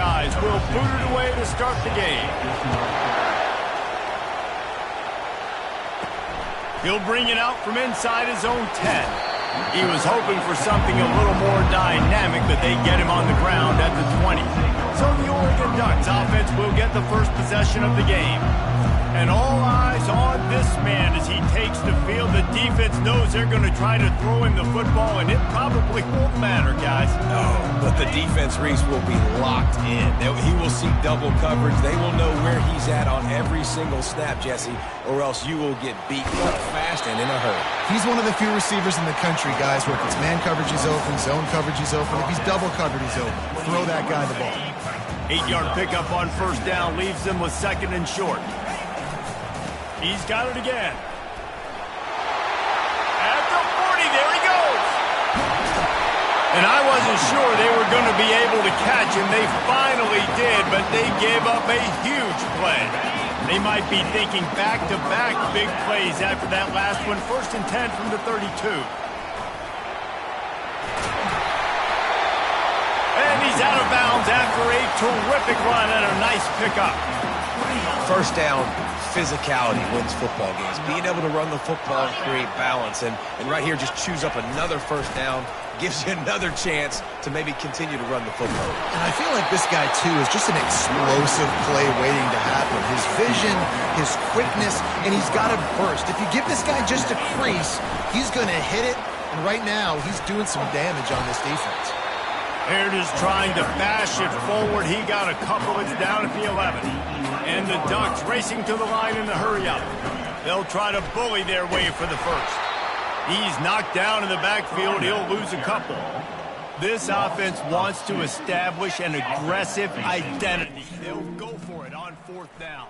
guys will boot it away to start the game. He'll bring it out from inside his own 10. He was hoping for something a little more dynamic, but they get him on the ground at the 20. So the Oregon Ducks offense will get the first possession of the game. And all eyes on this man as he takes the field. The defense knows they're going to try to throw him the football, and it probably won't matter, guys. No, but the defense, Reese, will be locked in. He will see double coverage. They will know where he's at on every single snap, Jesse, or else you will get beat up fast and in a hurry. He's one of the few receivers in the country, guys, where if it's man coverage, he's open, zone coverage, he's open. If he's double covered, he's open. Throw that guy the ball. 8-yard pickup on first down leaves them with second and short. He's got it again. At the 40, there he goes. And I wasn't sure they were going to be able to catch him. They finally did, but they gave up a huge play. They might be thinking back-to-back big plays after that last one. First and 10 from the 32. And he's out of bounds after a terrific run and a nice pickup. First down, physicality wins football games. Being able to run the football and create balance. And right here, just choose up another first down. Gives you another chance to maybe continue to run the football. And I feel like this guy, too, is just an explosive play waiting to happen. His vision, his quickness, and he's got a burst. If you give this guy just a crease, he's going to hit it. And right now, he's doing some damage on this defense. Baird is trying to bash it forward. He got a couple. It's down at the 11. And the Ducks racing to the line in the hurry-up. They'll try to bully their way for the first. He's knocked down in the backfield. He'll lose a couple. This offense wants to establish an aggressive identity. They'll go for it on fourth down.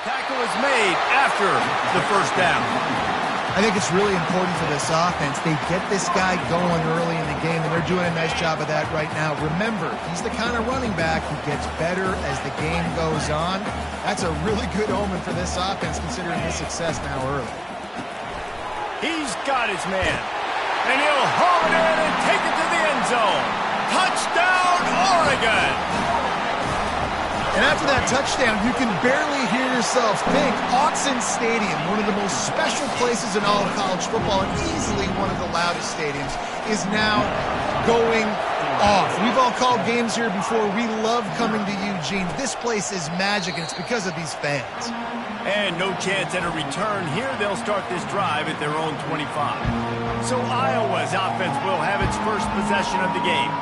Tackle is made after the first down. I think it's really important for this offense. They get this guy going early in the game, and they're doing a nice job of that right now. Remember, he's the kind of running back who gets better as the game goes on. That's a really good omen for this offense, considering his success now early. He's got his man, and he'll haul it in and take it to the end zone. Touchdown, Oregon! And after that touchdown, you can barely hear yourself think. Autzen Stadium, one of the most special places in all of college football, and easily one of the loudest stadiums, is now going off. We've all called games here before. We love coming to Eugene. This place is magic, and it's because of these fans. And no chance at a return here. They'll start this drive at their own 25. So Iowa's offense will have its first possession of the game.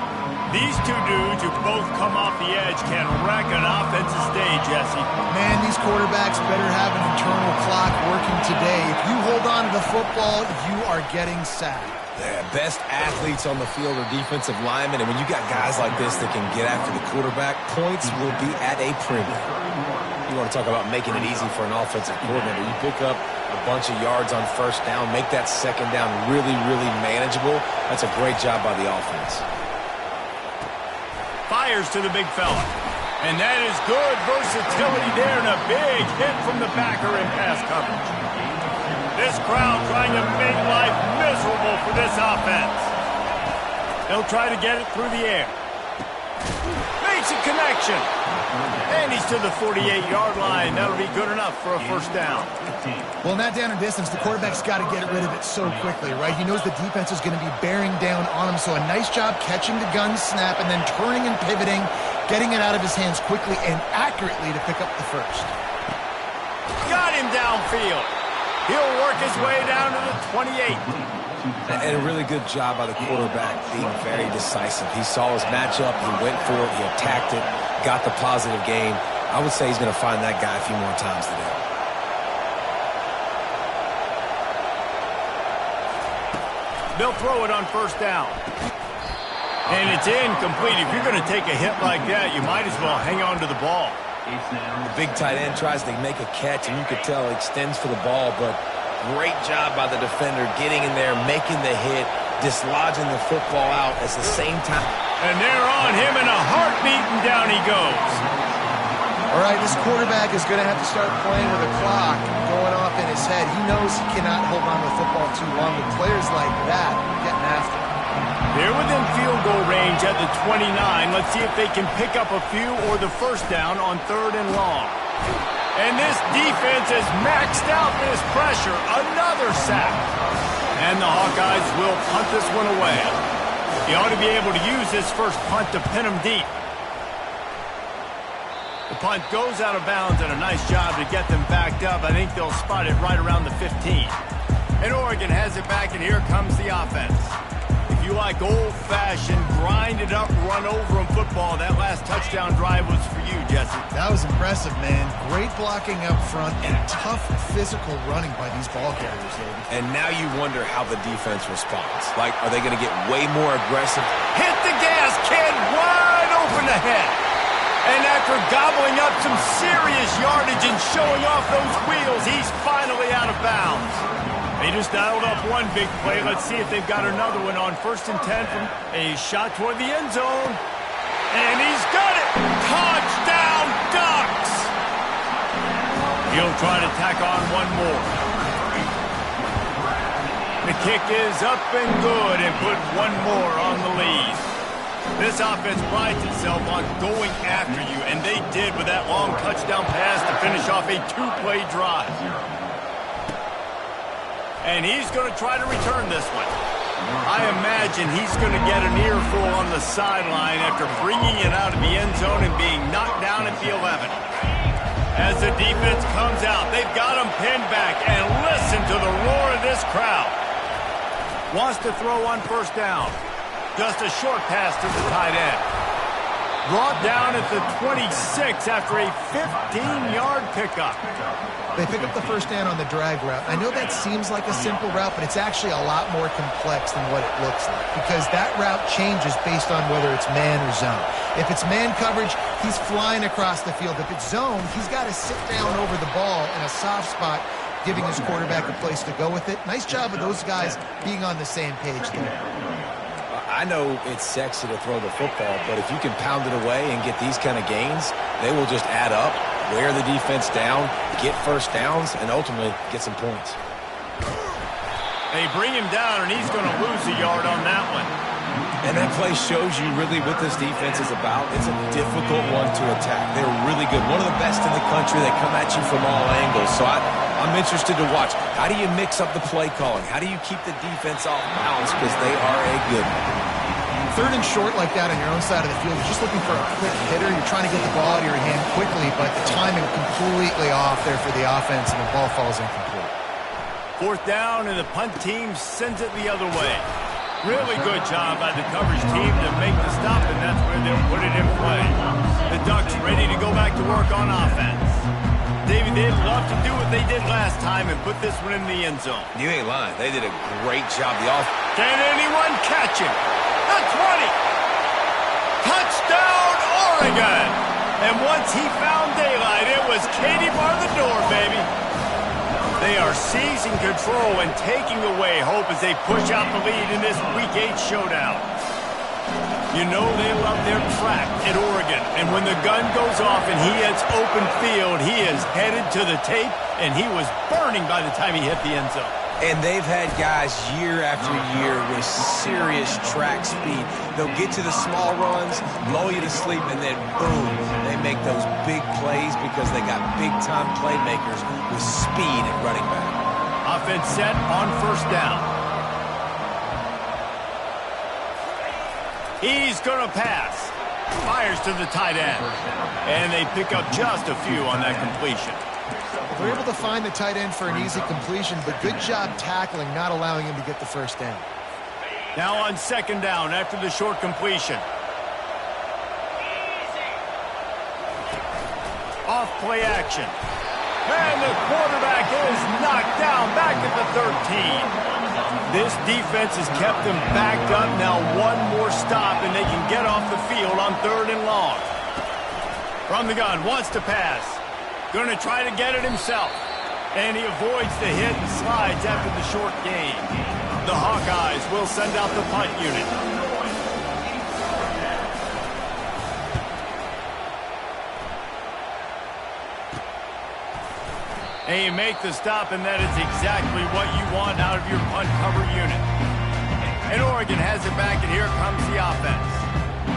These two dudes who both come off the edge can wreck an offensive day, Jesse. Man, these quarterbacks better have an internal clock working today. If you hold on to the football, you are getting sacked. The best athletes on the field are defensive linemen, and when you got guys like this that can get after the quarterback, points will be at a premium. You want to talk about making it easy for an offensive coordinator. You pick up a bunch of yards on first down, make that second down really, really manageable. That's a great job by the offense. Fires to the big fella. And that is good versatility there, and a big hit from the backer in pass coverage. This crowd trying to make life miserable for this offense. They'll try to get it through the air. Makes a connection. And he's to the 48-yard line. That'll be good enough for a first down. Well, not down in distance. The quarterback's got to get rid of it so quickly, right? He knows the defense is going to be bearing down on him. So a nice job catching the gun snap and then turning and pivoting, getting it out of his hands quickly and accurately to pick up the first. Got him downfield. He'll work his way down to the 28. And a really good job by the quarterback being very decisive. He saw his matchup, he went for it, he attacked it, got the positive gain. I would say he's going to find that guy a few more times today. They'll throw it on first down. And it's incomplete. If you're going to take a hit like that, you might as well hang on to the ball. The big tight end tries to make a catch, and you could tell he extends for the ball, but great job by the defender getting in there, making the hit, dislodging the football out at the same time. And they're on him in a heartbeat, and down he goes. All right, this quarterback is going to have to start playing with a clock going off in his head. He knows he cannot hold on to the football too long. With players like that, getting after him. They're within field goal range at the 29. Let's see if they can pick up a few or the first down on 3rd and long. And this defense has maxed out this pressure. Another sack. And the Hawkeyes will punt this one away. He ought to be able to use this first punt to pin him deep. The punt goes out of bounds, and a nice job to get them backed up. I think they'll spot it right around the 15. And Oregon has it back, and here comes the offense. If you like old-fashioned, grind-it-up, run-over-'em football, that last touchdown drive was for you, Jesse. That was impressive, man. Great blocking up front and tough physical running by these ball carriers, David. And now you wonder how the defense responds. Like, are they going to get way more aggressive? Hit the gas, kid! Wide open ahead. And after gobbling up some serious yardage and showing off those wheels, he's finally out of bounds. They just dialed up one big play. Let's see if they've got another one on 1st and 10 from a shot toward the end zone. And he's got it! Touchdown, Ducks! He'll try to tack on one more. The kick is up and good and put one more on the lead. This offense prides itself on going after you, and they did with that long touchdown pass to finish off a 2-play drive. And he's going to try to return this one. I imagine he's going to get an earful on the sideline after bringing it out of the end zone and being knocked down at the 11. As the defense comes out, they've got him pinned back, and listen to the roar of this crowd. Wants to throw on 1st down. Just a short pass to the tight end. Brought down at the 26 after a 15-yard pickup. They pick up the first down on the drag route. I know that seems like a simple route, but it's actually a lot more complex than what it looks like because that route changes based on whether it's man or zone. If it's man coverage, he's flying across the field. If it's zone, he's got to sit down over the ball in a soft spot, giving his quarterback a place to go with it. Nice job of those guys being on the same page there. I know it's sexy to throw the football, but if you can pound it away and get these kind of gains, they will just add up, wear the defense down, get first downs, and ultimately get some points. They bring him down, and he's going to lose a yard on that one. And that play shows you really what this defense is about. It's a difficult one to attack. They're really good. One of the best in the country. They come at you from all angles. So I'm interested to watch. How do you mix up the play calling? How do you keep the defense off balance? Because they are a good one. 3rd and short like that on your own side of the field, you're just looking for a quick hitter. You're trying to get the ball out of your hand quickly, but the timing completely off there for the offense, and the ball falls incomplete. 4th down, and the punt team sends it the other way. Really good job by the coverage team to make the stop, and that's where they'll put it in play. The Ducks ready to go back to work on offense. David, they'd love to do what they did last time and put this one in the end zone. You ain't lying. They did a great job. Can anyone catch him? The 20. Touchdown, Oregon. And once he found daylight, it was Katie bar the door, baby. They are seizing control and taking away hope as they push out the lead in this Week 8 showdown. You know they love their track at Oregon, and when the gun goes off and he hits open field, he is headed to the tape, and he was burning by the time he hit the end zone. And they've had guys year after year with serious track speed. They'll get to the small runs, blow you to sleep, and then boom, they make those big plays because they got big-time playmakers with speed at running back. Offense set on 1st down. He's going to pass. Fires to the tight end. And they pick up just a few on that completion. They're able to find the tight end for an easy completion, but good job tackling, not allowing him to get the first down. Now on 2nd down after the short completion. Off play action. And the quarterback is knocked down back at the 13. This defense has kept them backed up. Now one more stop, and they can get off the field on 3rd and long. From the gun, wants to pass. Going to try to get it himself. And he avoids the hit and slides after the short gain. The Hawkeyes will send out the punt unit. And you make the stop, and that is exactly what you want out of your punt cover unit. And Oregon has it back, and here comes the offense.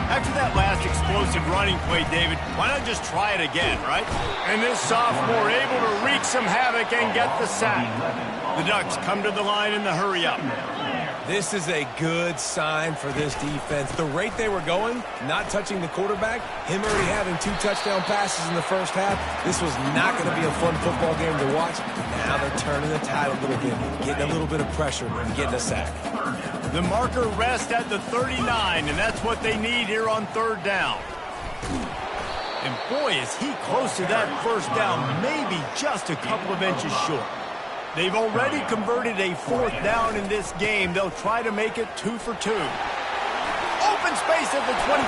After that last explosive running play, David, why not just try it again, right? And this sophomore able to wreak some havoc and get the sack. The Ducks come to the line in the hurry-up. This is a good sign for this defense. The rate they were going, not touching the quarterback, him already having 2 touchdown passes in the first half, this was not going to be a fun football game to watch. Now they're turning the tide a little bit, getting a little bit of pressure and getting a sack. The marker rests at the 39, and that's what they need here on 3rd down. And boy, is he close to that first down, maybe just a couple of inches short. They've already converted a 4th down in this game. They'll try to make it 2 for 2. Open space at the 25.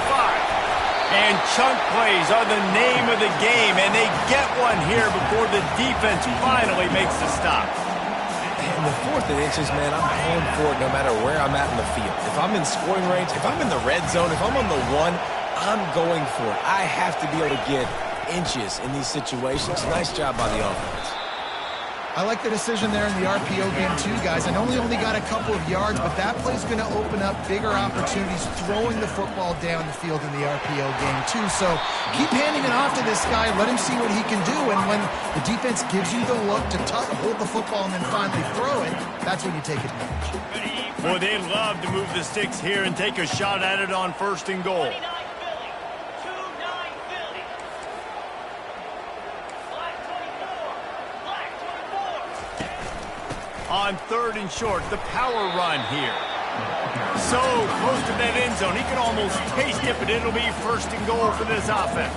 And chunk plays are the name of the game, and they get one here before the defense finally makes the stop. And the 4th and inches, man, I'm going for it no matter where I'm at in the field. If I'm in scoring range, if I'm in the red zone, if I'm on the 1, I'm going for it. I have to be able to get inches in these situations. Nice job by the offense. I like the decision there in the RPO game too, guys. I know we only got a couple of yards, but that play's going to open up bigger opportunities throwing the football down the field in the RPO game too. So keep handing it off to this guy. Let him see what he can do. And when the defense gives you the look to hold the football and then finally throw it, that's when you take advantage. Boy, they love to move the sticks here and take a shot at it on 1st and goal. On 3rd and short, the power run here. So close to that end zone, he can almost taste it, but it'll be 1st and goal for this offense.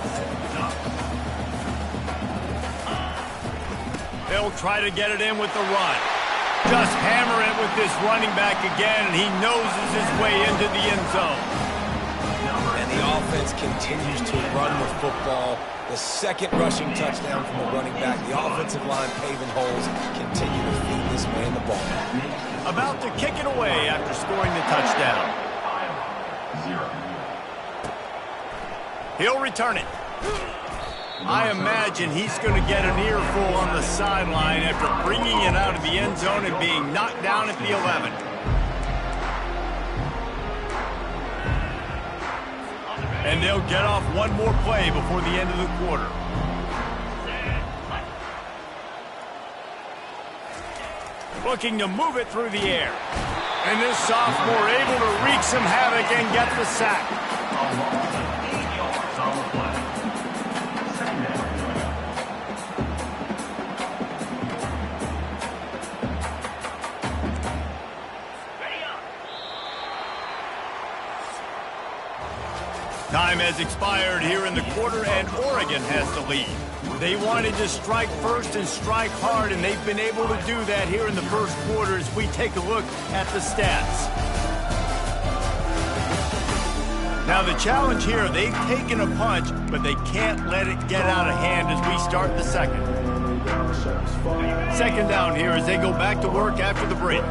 They'll try to get it in with the run. Just hammer it with this running back again, and he noses his way into the end zone. And the offense continues to run the football. The 2nd rushing touchdown from the running back. The offensive line paving holes. Continue to feed this man the ball. About to kick it away after scoring the touchdown. He'll return it. I imagine he's going to get an earful on the sideline after bringing it out of the end zone and being knocked down at the 11. And they'll get off one more play before the end of the quarter. Looking to move it through the air. And this sophomore able to wreak some havoc and get the sack. Time has expired here in the quarter, and Oregon has the lead. They wanted to strike first and strike hard, and they've been able to do that here in the first quarter as we take a look at the stats. Now the challenge here, they've taken a punch, but they can't let it get out of hand as we start the 2nd. 2nd down here as they go back to work after the break.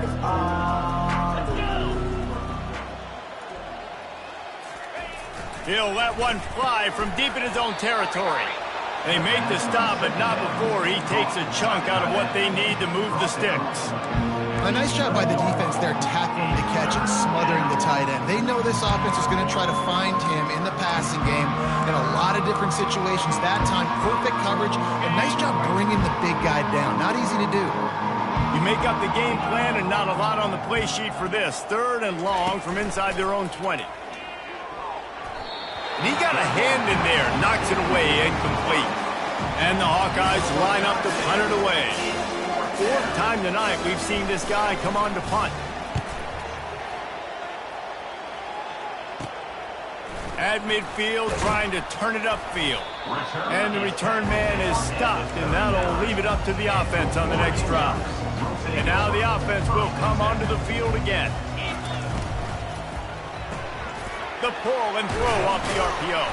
He'll let one fly from deep in his own territory. They make the stop, but not before he takes a chunk out of what they need to move the sticks. A nice job by the defense there, tackling the catch and smothering the tight end. They know this offense is going to try to find him in the passing game in a lot of different situations. That time, perfect coverage, and nice job bringing the big guy down. Not easy to do. You make up the game plan and not a lot on the play sheet for this. 3rd and long from inside their own 20. And he got a hand in there, knocks it away, incomplete. And the Hawkeyes line up to punt it away. 4th time tonight we've seen this guy come on to punt. At midfield, trying to turn it upfield. And the return man is stopped, and that'll leave it up to the offense on the next drive. And now the offense will come onto the field again. The pull and throw off the RPO.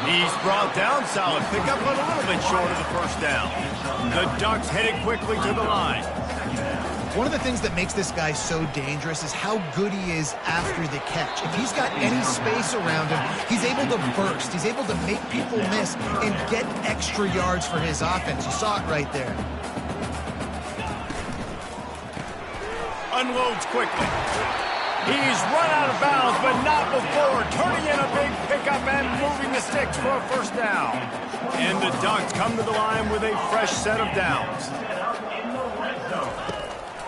He's brought down, solid pickup, but a little bit short of the 1st down. The Ducks headed quickly to the line. One of the things that makes this guy so dangerous is how good he is after the catch. If he's got any space around him, he's able to burst. He's able to make people miss and get extra yards for his offense. You saw it right there. Unloads quickly. He's run out of bounds, but not before turning in a big pickup and moving the sticks for a first down. And the Ducks come to the line with a fresh set of downs.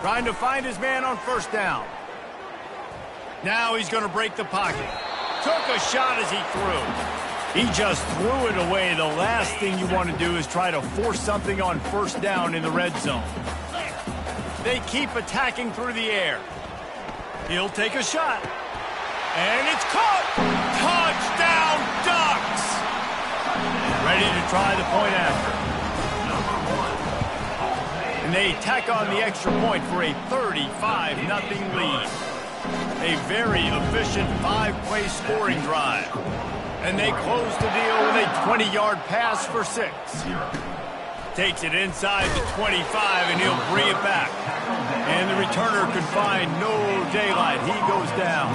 Trying to find his man on first down. Now he's going to break the pocket. Took a shot as he threw. He just threw it away. The last thing you want to do is try to force something on first down in the red zone. They keep attacking through the air. He'll take a shot. And it's caught! Touchdown, Ducks! Ready to try the point after. And they tack on the extra point for a 35-0 lead. A very efficient 5-play scoring drive. And they close the deal with a 20-yard pass for 6. Takes it inside the 25, and he'll bring it back. And the returner could find no daylight. He goes down.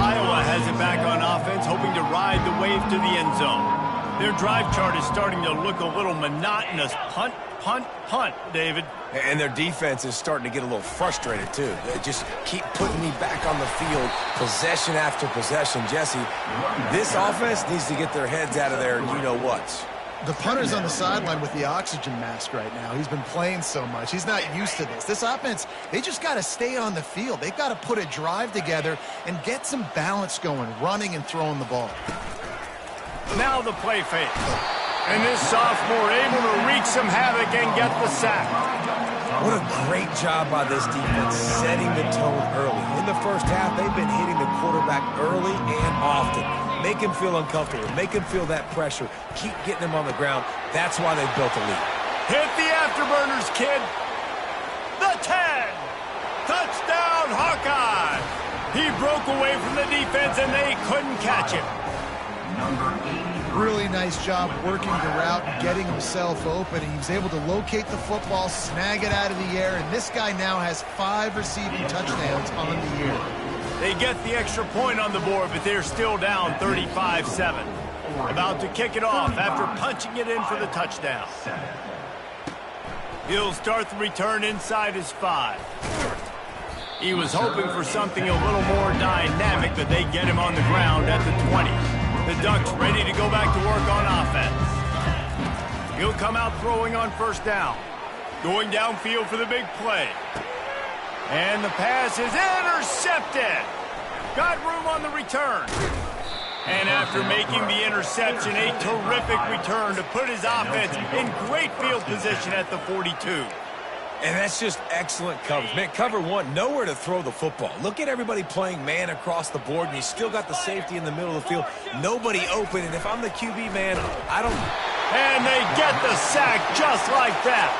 Iowa has it back on offense, hoping to ride the wave to the end zone. Their drive chart is starting to look a little monotonous. Punt, punt, punt, David. And their defense is starting to get a little frustrated, too. They just keep putting me back on the field, possession after possession. Jesse, this offense needs to get their heads out of there, you-know-what. The punter's on the sideline with the oxygen mask right now. He's been playing so much. He's not used to this. This offense, they just got to stay on the field. They've got to put a drive together and get some balance going, running and throwing the ball. Now the play fake. And this sophomore able to wreak some havoc and get the sack. What a great job by this defense setting the tone early. In the first half, they've been hitting the quarterback early and often. Make him feel uncomfortable. Make him feel that pressure. Keep getting him on the ground. That's why they've built a lead. Hit the afterburners, kid. The 10. Touchdown, Hawkeye. He broke away from the defense, and they couldn't catch him. Really nice job working the route and getting himself open. He was able to locate the football, snag it out of the air, and this guy now has 5 receiving touchdowns on the year. They get the extra point on the board, but they're still down 35-7. About to kick it off after punching it in for the touchdown. He'll start the return inside his 5. He was hoping for something a little more dynamic, but they get him on the ground at the 20. The Ducks ready to go back to work on offense. He'll come out throwing on first down. Going downfield for the big play. And the pass is intercepted. Got room on the return. And after making the interception, a terrific return to put his offense in great field position at the 42. And that's just excellent coverage. Man, cover 1, nowhere to throw the football. Look at everybody playing man across the board, and you still got the safety in the middle of the field. Nobody open, and if I'm the QB, man, I don't... And they get the sack just like that.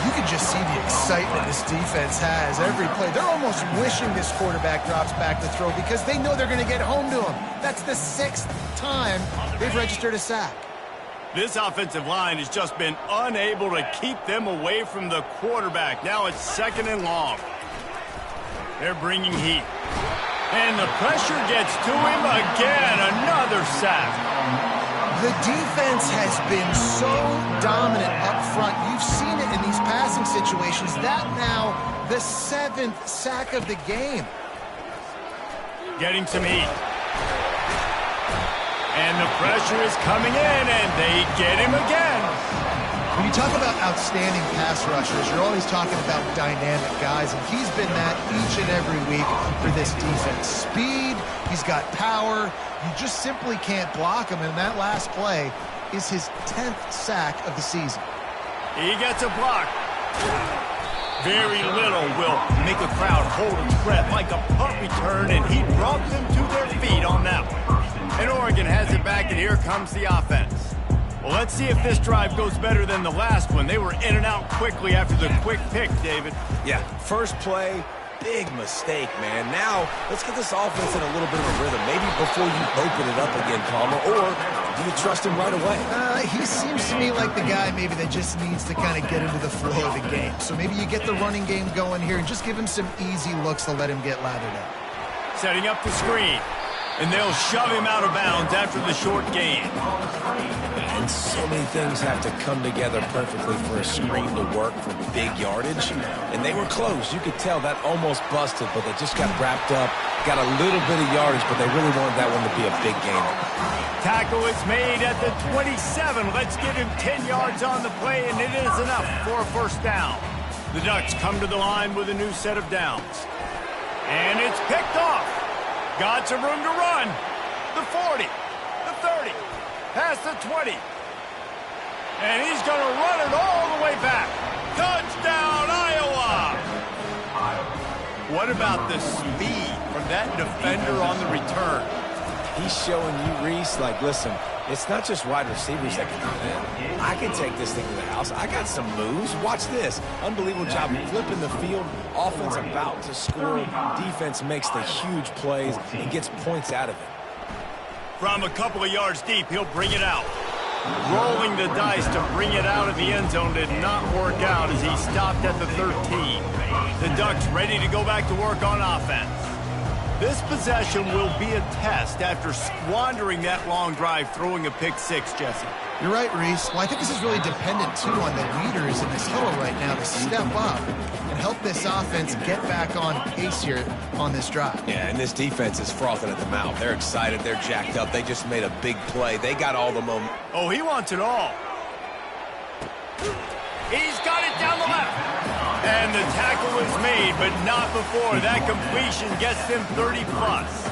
You can just see the excitement this defense has every play. They're almost wishing this quarterback drops back to throw because they know they're going to get home to him. That's the 6th time they've registered a sack. This offensive line has just been unable to keep them away from the quarterback. Now it's 2nd and long. They're bringing heat. And the pressure gets to him again. Another sack. The defense has been so dominant up front. You've seen it in these passing situations. That now the 7th sack of the game. Getting some heat. And the pressure is coming in, and they get him again. When you talk about outstanding pass rushers, you're always talking about dynamic guys, and he's been that each and every week for this defense. Speed, he's got power. You just simply can't block him, and that last play is his 10th sack of the season. He gets a block. Very little will make a crowd hold its breath like a punt return, and he brought them to their feet on that one. And Oregon has it back, and here comes the offense. Well, let's see if this drive goes better than the last one. They were in and out quickly after the quick pick, David. Yeah, first play, big mistake, man. Now, let's get this offense in a little bit of a rhythm. Maybe before you open it up again, Palmer, or do you trust him right away? He seems to me like the guy maybe that just needs to kind of get into the flow of the game. So maybe you get the running game going here and just give him some easy looks to let him get lathered up. Setting up the screen. And they'll shove him out of bounds after the short gain. And so many things have to come together perfectly for a screen to work for big yardage. And they were close. You could tell that almost busted, but they just got wrapped up, got a little bit of yardage, but they really wanted that one to be a big gainer. Tackle is made at the 27. Let's give him 10 yards on the play, and it is enough for a first down. The Ducks come to the line with a new set of downs. And it's picked off. Got some room to run. The 40, the 30, past the 20. And he's going to run it all the way back. Touchdown, Iowa! What about the speed from that defender on the return? He's showing you, Reese, like, listen, it's not just wide receivers that can do that. I can take this thing to the house. I got some moves. Watch this. Unbelievable job flipping the field. Offense about to score. Defense makes the huge plays and gets points out of it. From a couple of yards deep, he'll bring it out. Rolling the dice to bring it out of the end zone did not work out as he stopped at the 13. The Ducks ready to go back to work on offense. This possession will be a test after squandering that long drive, throwing a pick six, Jesse. You're right, Reese. Well, I think this is really dependent, too, on the leaders in this huddle right now to step up and help this offense get back on pace here on this drive. Yeah, and this defense is frothing at the mouth. They're excited. They're jacked up. They just made a big play. They got all the moment. Oh, he wants it all. He's got it down the left. And the tackle is made, but not before that completion gets them 30-plus.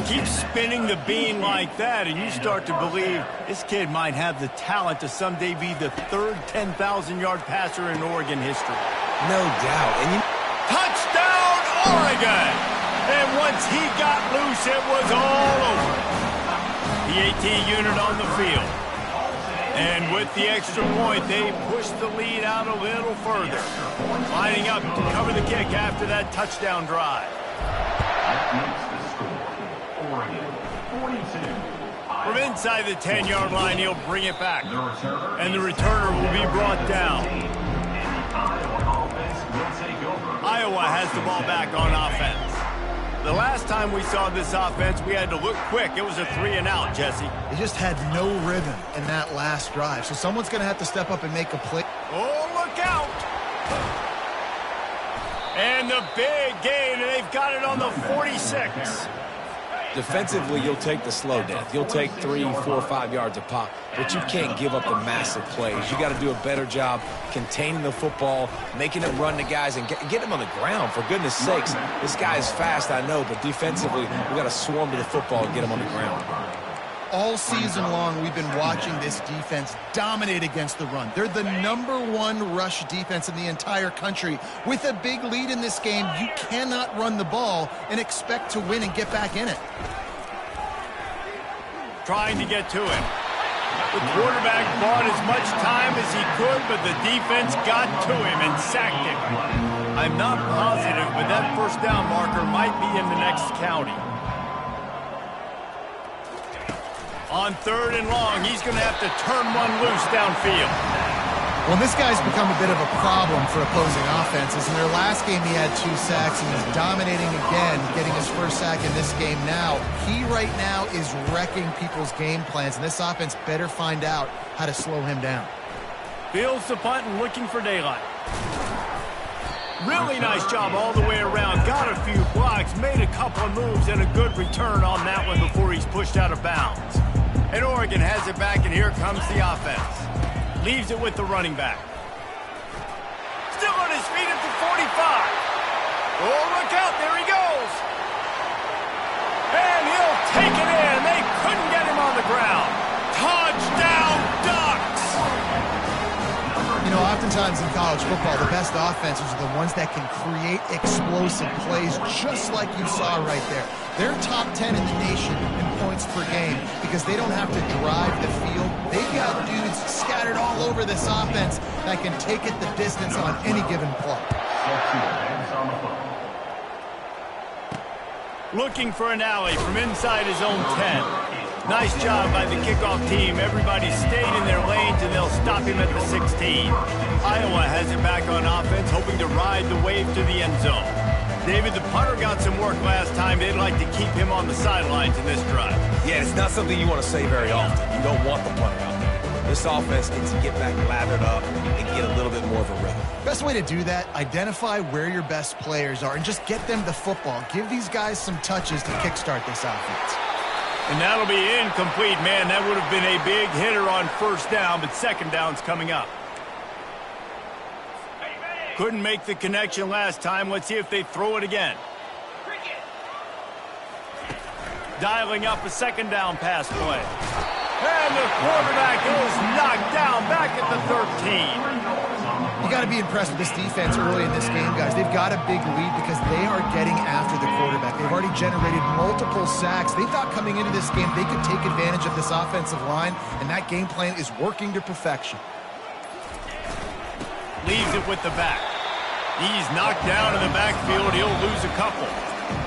Keep spinning the bean like that, and you start to believe this kid might have the talent to someday be the third 10,000-yard passer in Oregon history. No doubt. And Touchdown, Oregon! And once he got loose, it was all over. The AT unit on the field. And with the extra point, they pushed the lead out a little further. Lining up to cover the kick after that touchdown drive. From inside the 10-yard line, he'll bring it back. And the returner will be brought down. Iowa has the ball back on offense. The last time we saw this offense, we had to look quick. It was a 3-and-out, Jesse. They just had no rhythm in that last drive, so someone's going to have to step up and make a play. Oh, look out! And the big gain, and they've got it on the 46. defensively, you'll take the slow death. You'll take 3, 4, 5 yards a pop, but you can't give up the massive plays. You got to do a better job containing the football, making it run to guys, and get him on the ground. For goodness sakes, this guy is fast, I know, but defensively, we got to swarm to the football and get him on the ground. All season long, we've been watching this defense dominate against the run. They're the #1 rush defense in the entire country. With a big lead in this game, you cannot run the ball and expect to win and get back in it. Trying to get to him. The quarterback bought as much time as he could, but the defense got to him and sacked him. I'm not positive, but that first down marker might be in the next county. On 3rd and long, he's going to have to turn one loose downfield. Well, this guy's become a bit of a problem for opposing offenses. In their last game, he had 2 sacks, and he's dominating again, getting his first sack in this game now. He right now is wrecking people's game plans, and this offense better find out how to slow him down. Fields the punt and looking for daylight. Really nice job all the way around. Got a few blocks, made a couple of moves, and a good return on that one before he's pushed out of bounds. And Oregon has it back, and here comes the offense. Leaves it with the running back. Still on his feet at the 45. Oh, look out, there he goes. And he'll take it in. They couldn't get him on the ground. Touchdown, Ducks! You know, oftentimes in college football, the best offenses are the ones that can create explosive plays, just like you saw right there. They're top 10 in the nation in points per game because they don't have to drive the field. They've got dudes scattered all over this offense that can take it the distance on any given play. Looking for an alley from inside his own 10. Nice job by the kickoff team. Everybody stayed in their lanes, and they'll stop him at the 16. Iowa has it back on offense, hoping to ride the wave to the end zone. David, the punter got some work last time. They'd like to keep him on the sidelines in this drive. Yeah, it's not something you want to say very often. You don't want the punter out there. This offense needs to get back lathered up and get a little bit more of a rhythm. Best way to do that, identify where your best players are and just get them the football. Give these guys some touches to kickstart this offense. And that'll be incomplete, man. That would have been a big hitter on first down, but second down's coming up. Couldn't make the connection last time. Let's see if they throw it again. Dialing up a second down pass play. And the quarterback is knocked down back at the 13. You got to be impressed with this defense early in this game, guys. They've got a big lead because they are getting after the quarterback. They've already generated multiple sacks. They thought coming into this game they could take advantage of this offensive line, and that game plan is working to perfection. Leaves it with the back. He's knocked down in the backfield. He'll lose a couple.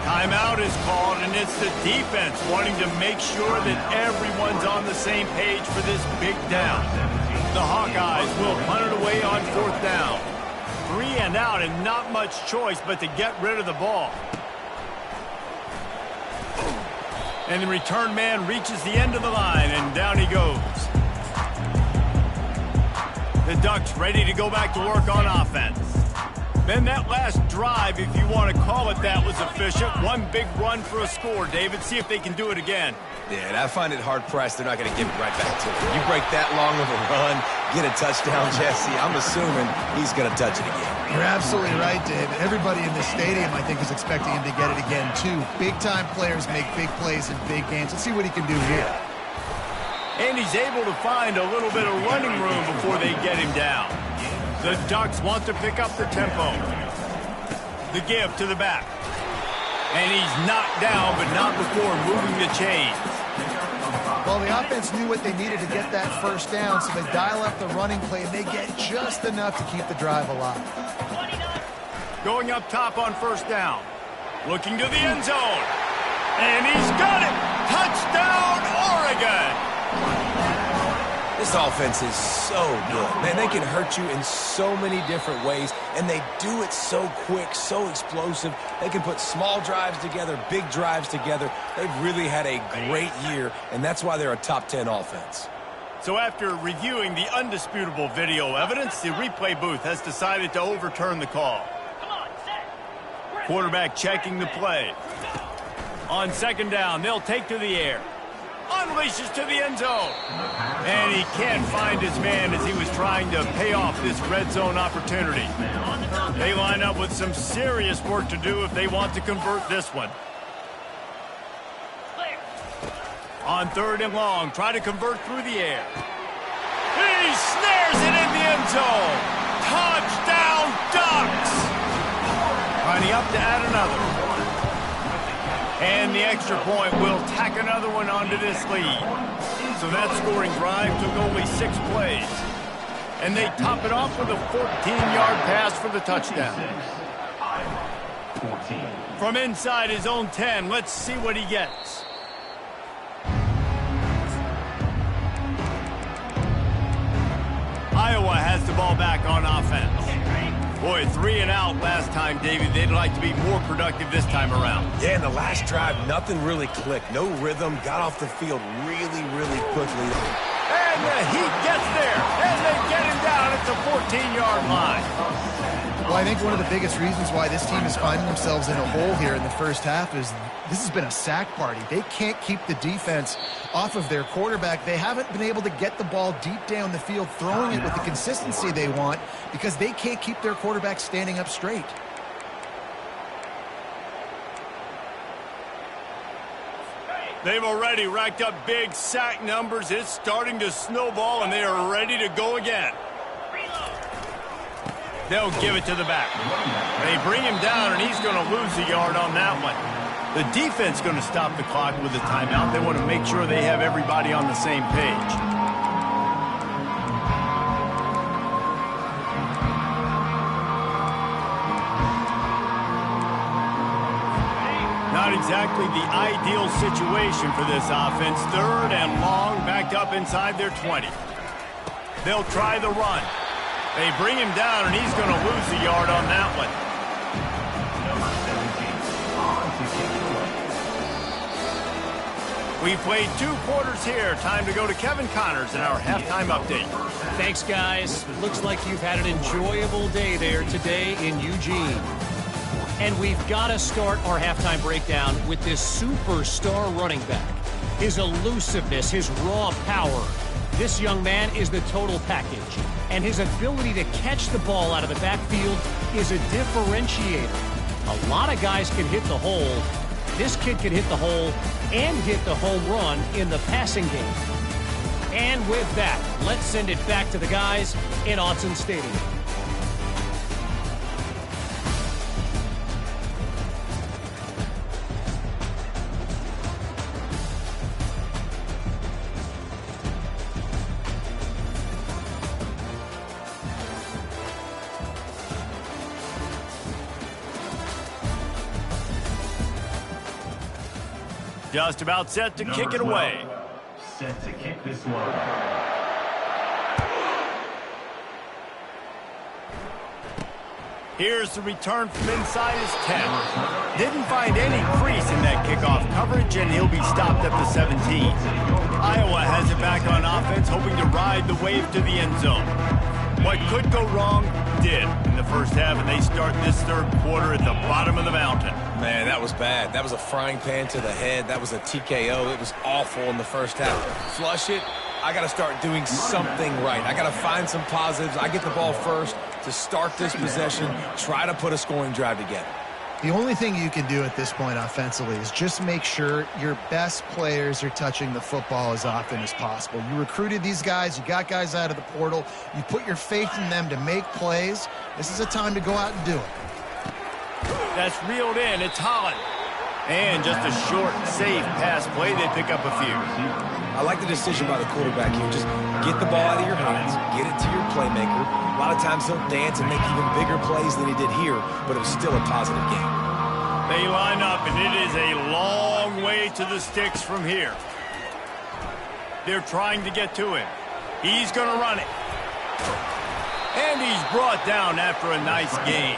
Timeout is called, and it's the defense wanting to make sure that everyone's on the same page for this big down. The Hawkeyes will punt it away on fourth down. 3 and out, and not much choice but to get rid of the ball. And the return man reaches the end of the line, and down he goes. The Ducks ready to go back to work on offense. Then that last drive, if you want to call it that, was efficient. One big run for a score, David. See if they can do it again. Yeah, and I find it hard-pressed they're not going to give it right back to him. You break that long of a run, get a touchdown, Jesse, I'm assuming he's going to touch it again. You're absolutely right, David. Everybody in the stadium, I think, is expecting him to get it again, too. Big-time players make big plays in big games. Let's see what he can do here. And he's able to find a little bit of running room before they get him down. The Ducks want to pick up the tempo. The give to the back. And he's knocked down, but not before moving the chains. Well, the offense knew what they needed to get that first down, so they dial up the running play, and they get just enough to keep the drive alive. Going up top on first down. Looking to the end zone. And he's got it! Touchdown, Oregon! This offense is so good. Man, they can hurt you in so many different ways, and they do it so quick, so explosive. They can put small drives together, big drives together. They've really had a great year, and that's why they're a top 10 offense. So after reviewing the undisputable video evidence, the replay booth has decided to overturn the call. Quarterback checking the play. On second down, they'll take to the air. Unleashes to the end zone. And he can't find his man as he was trying to pay off this red zone opportunity. They line up with some serious work to do if they want to convert this one. On third and long, try to convert through the air. He snares it in the end zone. Touchdown, Ducks! Lining up to add another. And the extra point will tack another one onto this lead. So that scoring drive took only 6 plays. And they top it off with a 14-yard pass for the touchdown. From inside his own 10, let's see what he gets. Iowa has the ball back on offense. Boy, 3 and out last time, David. They'd like to be more productive this time around. Yeah, in the last drive, nothing really clicked. No rhythm. Got off the field really, really quickly. And the Heat gets there. And they get him down at the 14-yard line. Well, I think one of the biggest reasons why this team is finding themselves in a hole here in the first half is this has been a sack party. They can't keep the defense off of their quarterback. They haven't been able to get the ball deep down the field, throwing it with the consistency they want because they can't keep their quarterback standing up straight. They've already racked up big sack numbers. It's starting to snowball, and they are ready to go again. They'll give it to the back. They bring him down, and he's going to lose a yard on that one. The defense going to stop the clock with a timeout. They want to make sure they have everybody on the same page. Not exactly the ideal situation for this offense. Third and long, backed up inside their 20. They'll try the run. They bring him down, and he's going to lose a yard on that one. We played 2 quarters here. Time to go to Kevin Connors in our halftime update. Thanks, guys. Looks like you've had an enjoyable day there today in Eugene. And we've got to start our halftime breakdown with this superstar running back. His elusiveness, his raw power. This young man is the total package. And his ability to catch the ball out of the backfield is a differentiator. A lot of guys can hit the hole. This kid can hit the hole and hit the home run in the passing game. And with that, let's send it back to the guys in Autzen Stadium. Just about set to kick it away. Set to kick this one. Here's the return from inside his 10. Didn't find any crease in that kickoff coverage, and he'll be stopped at the 17. Iowa has it back on offense, hoping to ride the wave to the end zone. What could go wrong did in the first half, and they start this third quarter at the bottom of the mountain. Man, that was bad. That was a frying pan to the head. That was a TKO. It was awful in the first half. Flush it. I got to start doing something right. I got to find some positives. I get the ball first to start this possession, try to put a scoring drive together. The only thing you can do at this point offensively is just make sure your best players are touching the football as often as possible. You recruited these guys. You got guys out of the portal. You put your faith in them to make plays. This is a time to go out and do it. That's reeled in. It's Holland. And just a short, safe pass play. They pick up a few. I like the decision by the quarterback here. Just get the ball out of your hands, get it to your playmaker. A lot of times he'll dance and make even bigger plays than he did here, but it was still a positive game. They line up, and it is a long way to the sticks from here. They're trying to get to him. He's going to run it. And he's brought down after a nice gain.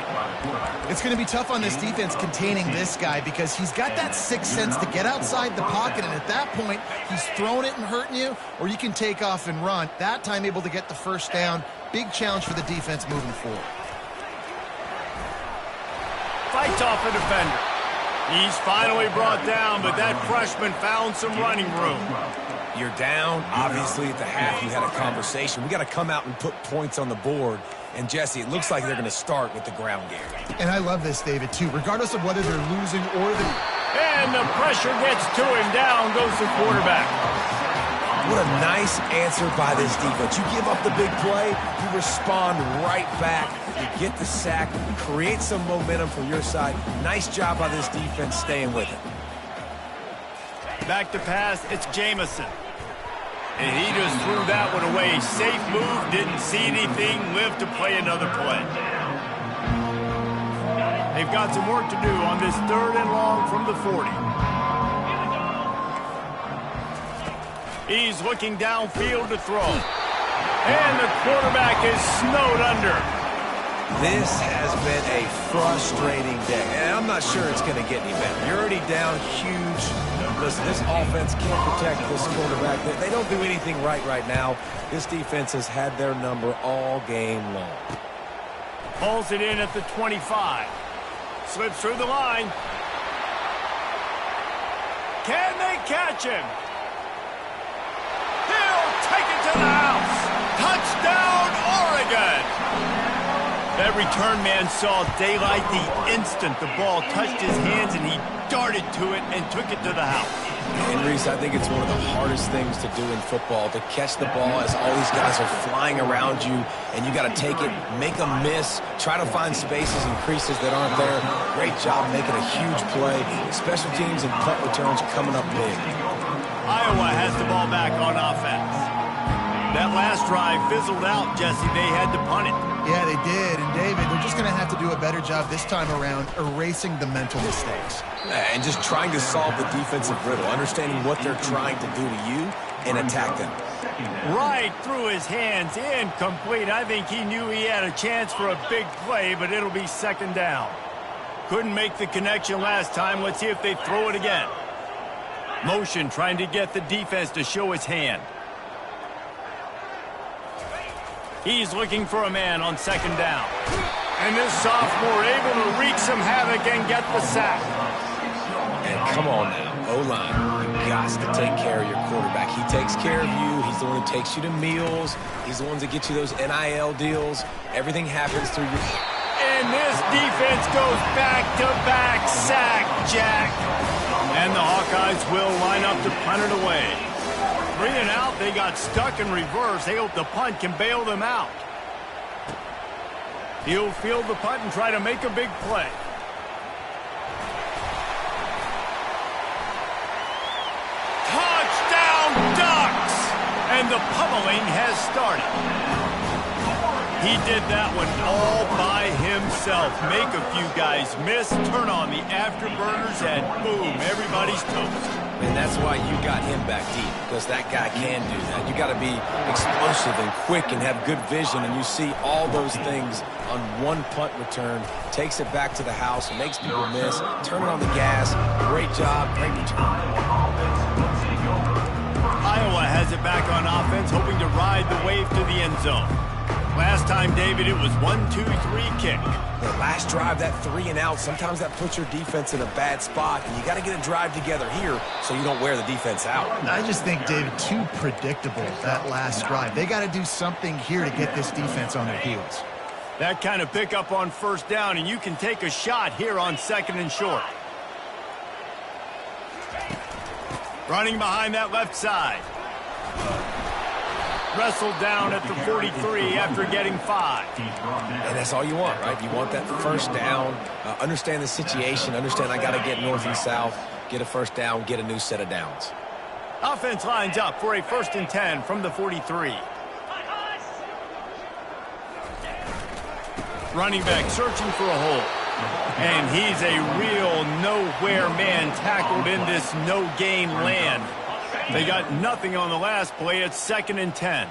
It's going to be tough on this defense containing this guy because he's got that sixth sense to get outside the pocket, and at that point, he's throwing it and hurting you, or you can take off and run. That time able to get the first down. Big challenge for the defense moving forward. Fights off a defender. He's finally brought down, but that freshman found some running room. You're down. Obviously, at the half, you had a conversation. We got to come out and put points on the board. And, Jesse, it looks like they're going to start with the ground game. And I love this, David, too. Regardless of whether they're losing or And the pressure gets to him. Down goes the quarterback. What a nice answer by this defense. You give up the big play, you respond right back. You get the sack, create some momentum for your side. Nice job by this defense staying with it. Back to pass, it's Jamison. And he just threw that one away. Safe move, didn't see anything, lived to play another play. They've got some work to do on this 3rd and long from the 40. He's looking downfield to throw. And the quarterback is snowed under. This has been a frustrating day, and I'm not sure it's going to get any better. You're already down huge. Listen, this offense can't protect this quarterback. They don't do anything right now. This defense has had their number all game long. Pulls it in at the 25. Slips through the line. Can they catch him? He'll take it to the house. Touchdown, Oregon! That return man saw daylight the instant the ball touched his hands, and he darted to it and took it to the house. And, Reese, I think it's one of the hardest things to do in football, to catch the ball as all these guys are flying around you, and you got to take it, make them miss, try to find spaces and creases that aren't there. Great job making a huge play. Special teams and punt returns coming up big. Iowa has the ball back on offense. That last drive fizzled out, Jesse. They had to punt it. Yeah, they did. And, David, they're just going to have to do a better job this time around erasing the mental mistakes. And just trying to solve the defensive riddle, understanding what they're trying to do to you and attack them. Right through his hands, incomplete. I think he knew he had a chance for a big play, but it'll be 2nd down. Couldn't make the connection last time. Let's see if they throw it again. Motion trying to get the defense to show his hand. He's looking for a man on second down. And this sophomore able to wreak some havoc and get the sack. And come on now, O-line, you got to take care of your quarterback. He takes care of you. He's the one who takes you to meals. He's the one that gets you those NIL deals. Everything happens through your... And this defense goes back-to-back sack, Jack. And the Hawkeyes will line up to punt it away. 3 and out, they got stuck in reverse. They hope the punt can bail them out. He'll field the punt and try to make a big play. Touchdown, Ducks! And the pummeling has started. He did that one all by himself. Make a few guys miss, turn on the afterburners, and boom, everybody's toast. And that's why you got him back deep, because that guy can do that. You got to be explosive and quick and have good vision, and you see all those things on one punt return. Takes it back to the house, makes people miss, turning on the gas. Great job, great return. Iowa has it back on offense, hoping to ride the wave to the end zone. Last time, David, it was 1-2-3 kick. The last drive, that 3 and out, sometimes that puts your defense in a bad spot, and you got to get a drive together here so you don't wear the defense out. I just think, David, too predictable, that last drive. They got to do something here to get this defense on their heels. That kind of pickup on first down, and you can take a shot here on second and short. Running behind that left side. Wrestled down at the 43 after getting 5. And that's all you want, right? You want that first down, understand the situation, understand I got to get north and south, get a first down, get a new set of downs. Offense lines up for a 1st and 10 from the 43. Running back searching for a hole. And he's a real nowhere man tackled in this no-gain land. They got nothing on the last play. It's 2nd and 10.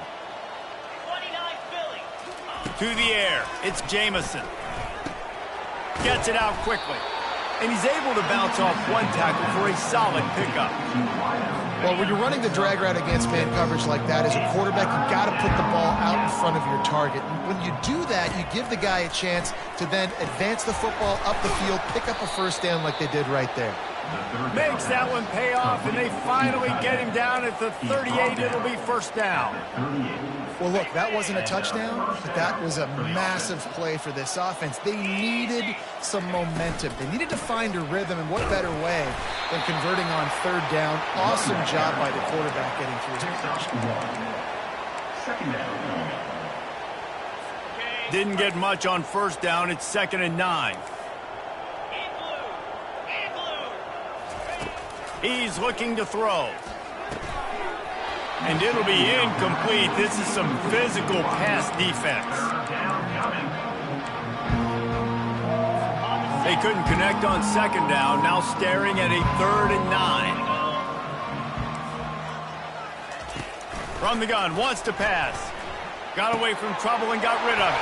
To the air. It's Jamison. Gets it out quickly. And he's able to bounce off one tackle for a solid pickup. Well, when you're running the drag route against man coverage like that, as a quarterback, you've got to put the ball out in front of your target. And when you do that, you give the guy a chance to then advance the football up the field, pick up a first down like they did right there. Makes that one pay off, and they finally get him down at the 38. It'll be first down. Well, look, that wasn't a touchdown, but that was a massive play for this offense. They needed some momentum. They needed to find a rhythm, and what better way than converting on 3rd down. Awesome job by the quarterback getting through his progression. Didn't get much on first down. It's 2nd and 9. He's looking to throw. And it'll be incomplete. This is some physical pass defense. They couldn't connect on 2nd down. Now staring at a 3rd and 9. From the gun, wants to pass. Got away from trouble and got rid of it.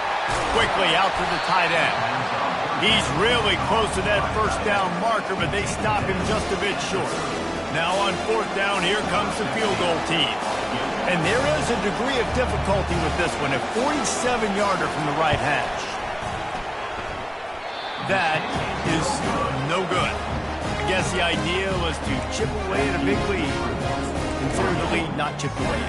Quickly out to the tight end. He's really close to that first down marker, but they stop him just a bit short. Now on 4th down, here comes the field goal team. And there is a degree of difficulty with this one, a 47-yarder from the right hash. That is no good. I guess the idea was to chip away at a big lead. Consider the lead not chipped away.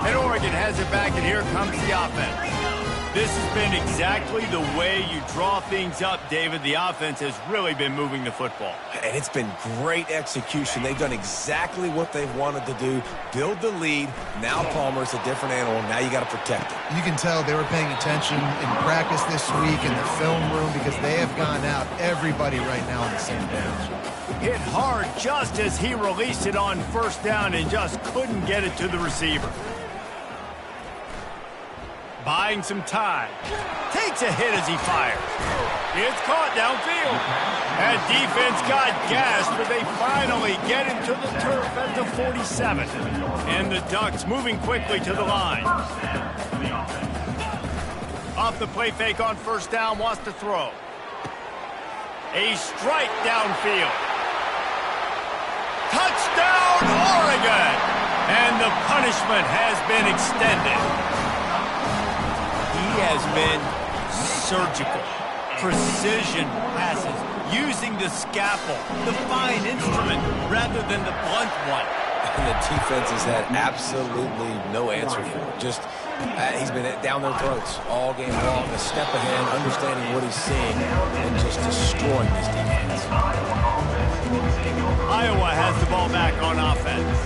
And Oregon has it back, and here comes the offense. This has been exactly the way you draw things up, David. The offense has really been moving the football. And it's been great execution. They've done exactly what they've wanted to do. Build the lead. Now Palmer's a different animal. Now you got to protect it. You can tell they were paying attention in practice this week in the film room because they have gone out, everybody right now on the same page. Hit hard just as he released it on first down and just couldn't get it to the receiver. Buying some time. Takes a hit as he fires. It's caught downfield. That defense got gassed, but they finally get him to the turf at the 47. And the Ducks moving quickly to the line. Off the play fake on first down, wants to throw. A strike downfield. Touchdown, Oregon! And the punishment has been extended. He has been surgical. Precision passes, using the scalpel, the fine instrument, rather than the blunt one. And the defense has had absolutely no answer for it. Just, he's been down their throats all game long, a step ahead, understanding what he's seeing, and just destroying this defense. Iowa has the ball back on offense.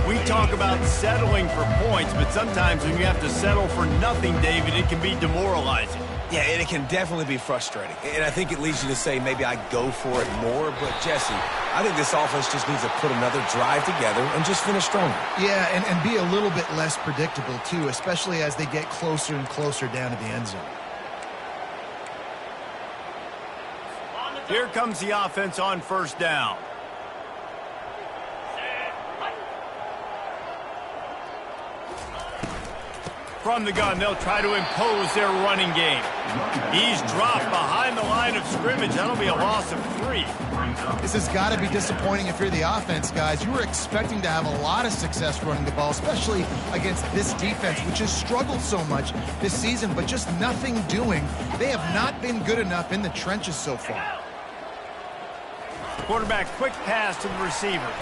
We talk about settling for points, but sometimes when you have to settle for nothing, David, it can be demoralizing. Yeah, and it can definitely be frustrating. And I think it leads you to say maybe I go for it more. But, Jesse, I think this offense just needs to put another drive together and just finish stronger. Yeah, and be a little bit less predictable, too, especially as they get closer and closer down to the end zone. Here comes the offense on first down. From the gun, they'll try to impose their running game. He's dropped behind the line of scrimmage. That'll be a loss of 3. This has got to be disappointing if you're the offense, guys. You were expecting to have a lot of success running the ball, especially against this defense, which has struggled so much this season, but just nothing doing. They have not been good enough in the trenches so far. Quarterback, quick pass to the receiver.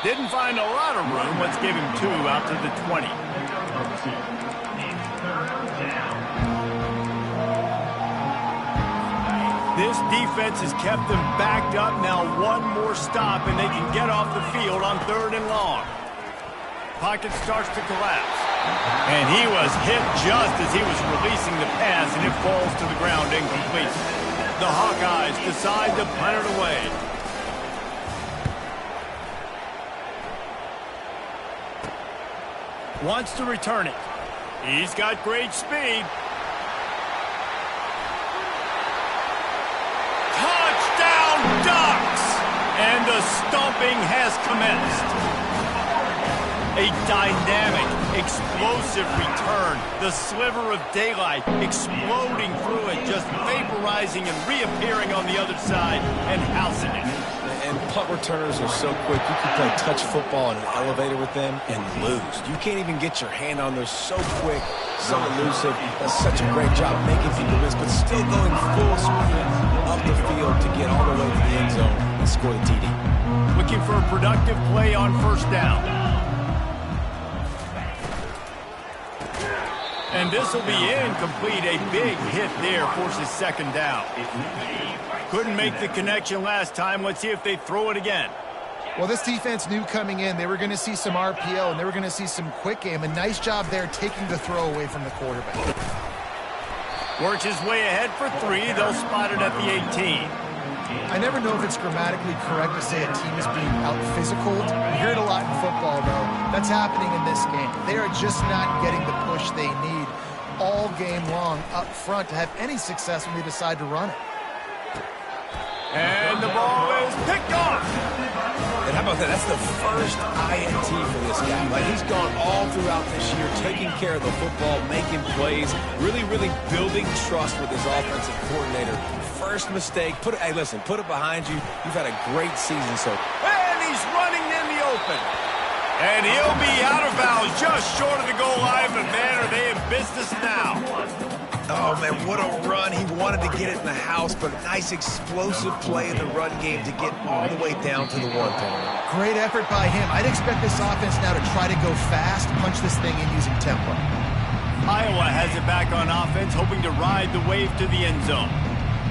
Didn't find a lot of room. Let's give him 2 out to the 20. This defense has kept them backed up. Now one more stop, and they can get off the field on 3rd and long. Pocket starts to collapse. And he was hit just as he was releasing the pass, and it falls to the ground incomplete. The Hawkeyes decide to punt it away. Wants to return it. He's got great speed. Touchdown, Ducks! And the stomping has commenced. A dynamic, explosive return. The sliver of daylight exploding through it, just vaporizing and reappearing on the other side and housing it. And punt returners are so quick. You can play touch football in an elevator with them and lose. You can't even get your hand on them. They're so quick, so elusive. Does such a great job making people miss, but still going full speed up the field to get all the way to the end zone and score the TD. Looking for a productive play on first down. And this will be incomplete. A big hit there forces 2nd down. Couldn't make the connection last time. Let's see if they throw it again. Well, this defense knew coming in they were going to see some RPO and they were going to see some quick game. A nice job there taking the throw away from the quarterback. Works his way ahead for 3. They'll spot it at the 18. I never know if it's grammatically correct to say a team is being out-physicaled. You hear it a lot in football, though. That's happening in this game. They are just not getting the push they need all game long up front to have any success when they decide to run it. And the ball is picked off. And how about that? That's the first INT for this guy. Like, he's gone all throughout this year, taking care of the football, making plays, really building trust with his offensive coordinator. First mistake, hey, listen, put it behind you. You've had a great season, so. And he's running in the open. And he'll be out of bounds just short of the goal line, but man, are they in business now. Oh, man, what a run. He wanted to get it in the house, but a nice explosive play in the run game to get all the way down to the 1 penalty. Great effort by him. I'd expect this offense now to try to go fast, punch this thing in using tempo. Iowa has it back on offense, hoping to ride the wave to the end zone.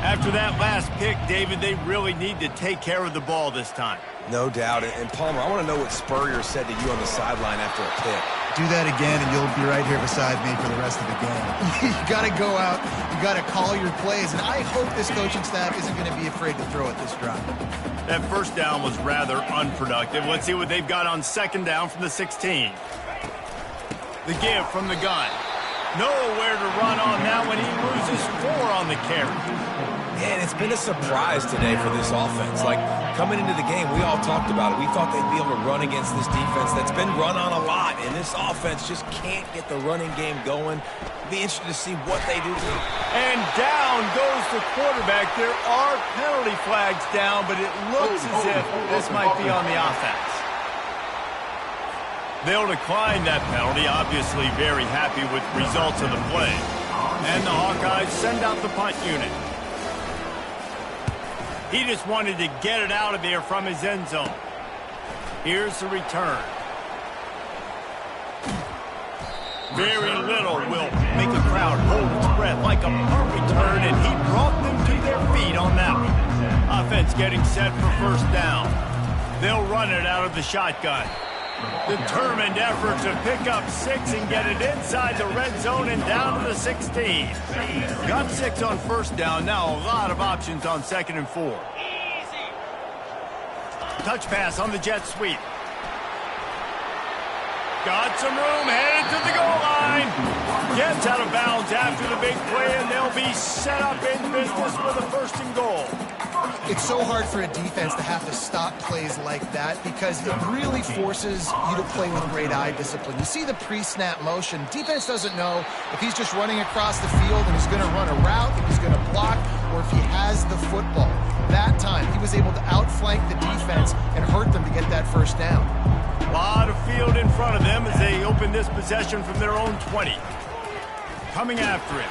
After that last pick, David, they really need to take care of the ball this time. No doubt. And Palmer, I want to know what Spurrier said to you on the sideline after a pick. Do that again, and you'll be right here beside me for the rest of the game. You got to go out. You got to call your plays, and I hope this coaching staff isn't going to be afraid to throw at this drive. That first down was rather unproductive. Let's see what they've got on 2nd down from the 16. The give from the gun. Nowhere to run on that one. He loses 4 on the carry. And it's been a surprise today for this offense. Like, coming into the game, we all talked about it. We thought they'd be able to run against this defense that's been run on a lot, and this offense just can't get the running game going. Be interested to see what they do. And down goes the quarterback. There are penalty flags down, but it looks as if this might be on the offense. They'll decline that penalty, obviously very happy with the results of the play. And the Hawkeyes send out the punt unit. He just wanted to get it out of there from his end zone. Here's the return. Very little will make a crowd hold its breath like a punt return, and he brought them to their feet on that one. Offense getting set for first down. They'll run it out of the shotgun. Determined effort to pick up 6 and get it inside the red zone and down to the 16. Got 6 on first down. Now a lot of options on 2nd and 4. Touch pass on the jet sweep. Got some room, headed to the goal line. Gets out of bounds after the big play, and they'll be set up in business with a 1st and goal. It's so hard for a defense to have to stop plays like that because it really forces you to play with great eye discipline. You see the pre-snap motion. Defense doesn't know if he's just running across the field and he's going to run a route, if he's going to block, or if he has the football. That time, he was able to outflank the defense and hurt them to get that 1st down. A lot of field in front of them as they open this possession from their own 20. Coming after it.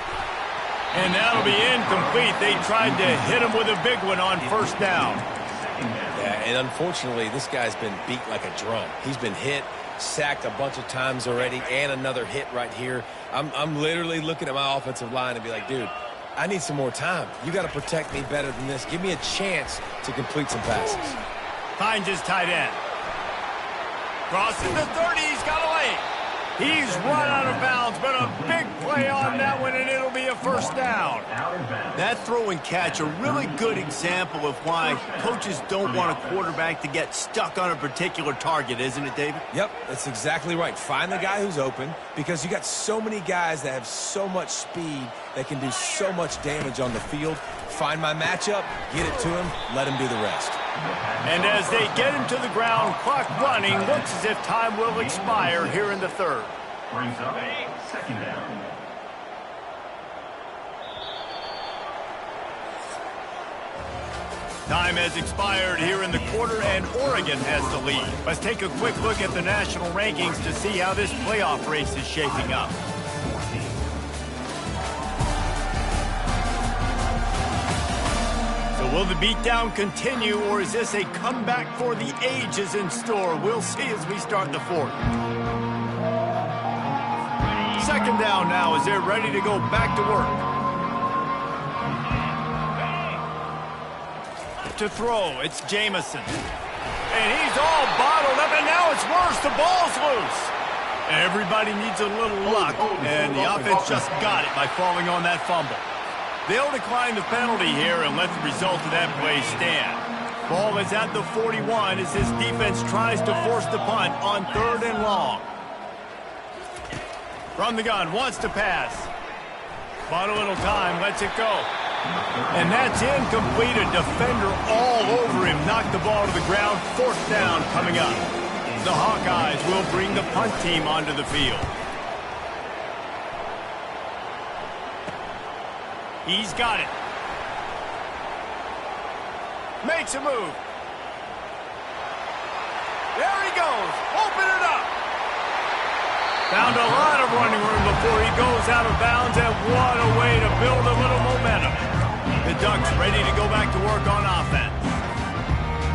And that'll be incomplete. They tried to hit him with a big one on 1st down. Yeah, and unfortunately, this guy's been beat like a drum. He's been hit, sacked a bunch of times already, and another hit right here. I'm literally looking at my offensive line and be like, dude, I need some more time. You got to protect me better than this. Give me a chance to complete some passes. Finds his tight end. Crosses the 30. He's got a lane. He's run out of bounds, but a big play on that one, and it'll be a 1st down. That throw and catch, a really good example of why coaches don't want a quarterback to get stuck on a particular target, isn't it, David? Yep, that's exactly right. Find the guy who's open because you got so many guys that have so much speed that can do so much damage on the field. Find my matchup, get it to him, let him do the rest. And as they get him to the ground, clock running, looks as if time will expire here in the 3rd. Brings up 2nd down. Time has expired here in the quarter, and Oregon has the lead. Let's take a quick look at the national rankings to see how this playoff race is shaping up. Will the beatdown continue, or is this a comeback for the ages in store? We'll see as we start the 4th. 2nd down now as they're ready to go back to work. To throw, it's Jamison. And he's all bottled up, and now it's worse. The ball's loose. Everybody needs a little luck, and the offense just got it by falling on that fumble. They'll decline the penalty here and let the result of that play stand. Ball is at the 41 as his defense tries to force the punt on 3rd and long. From the gun, wants to pass. Bought a little time, lets it go. And that's incomplete. A defender all over him. Knocked the ball to the ground. 4th down coming up. The Hawkeyes will bring the punt team onto the field. He's got it. Makes a move. There he goes. Open it up. Found a lot of running room before he goes out of bounds, and what a way to build a little momentum. The Ducks ready to go back to work on offense.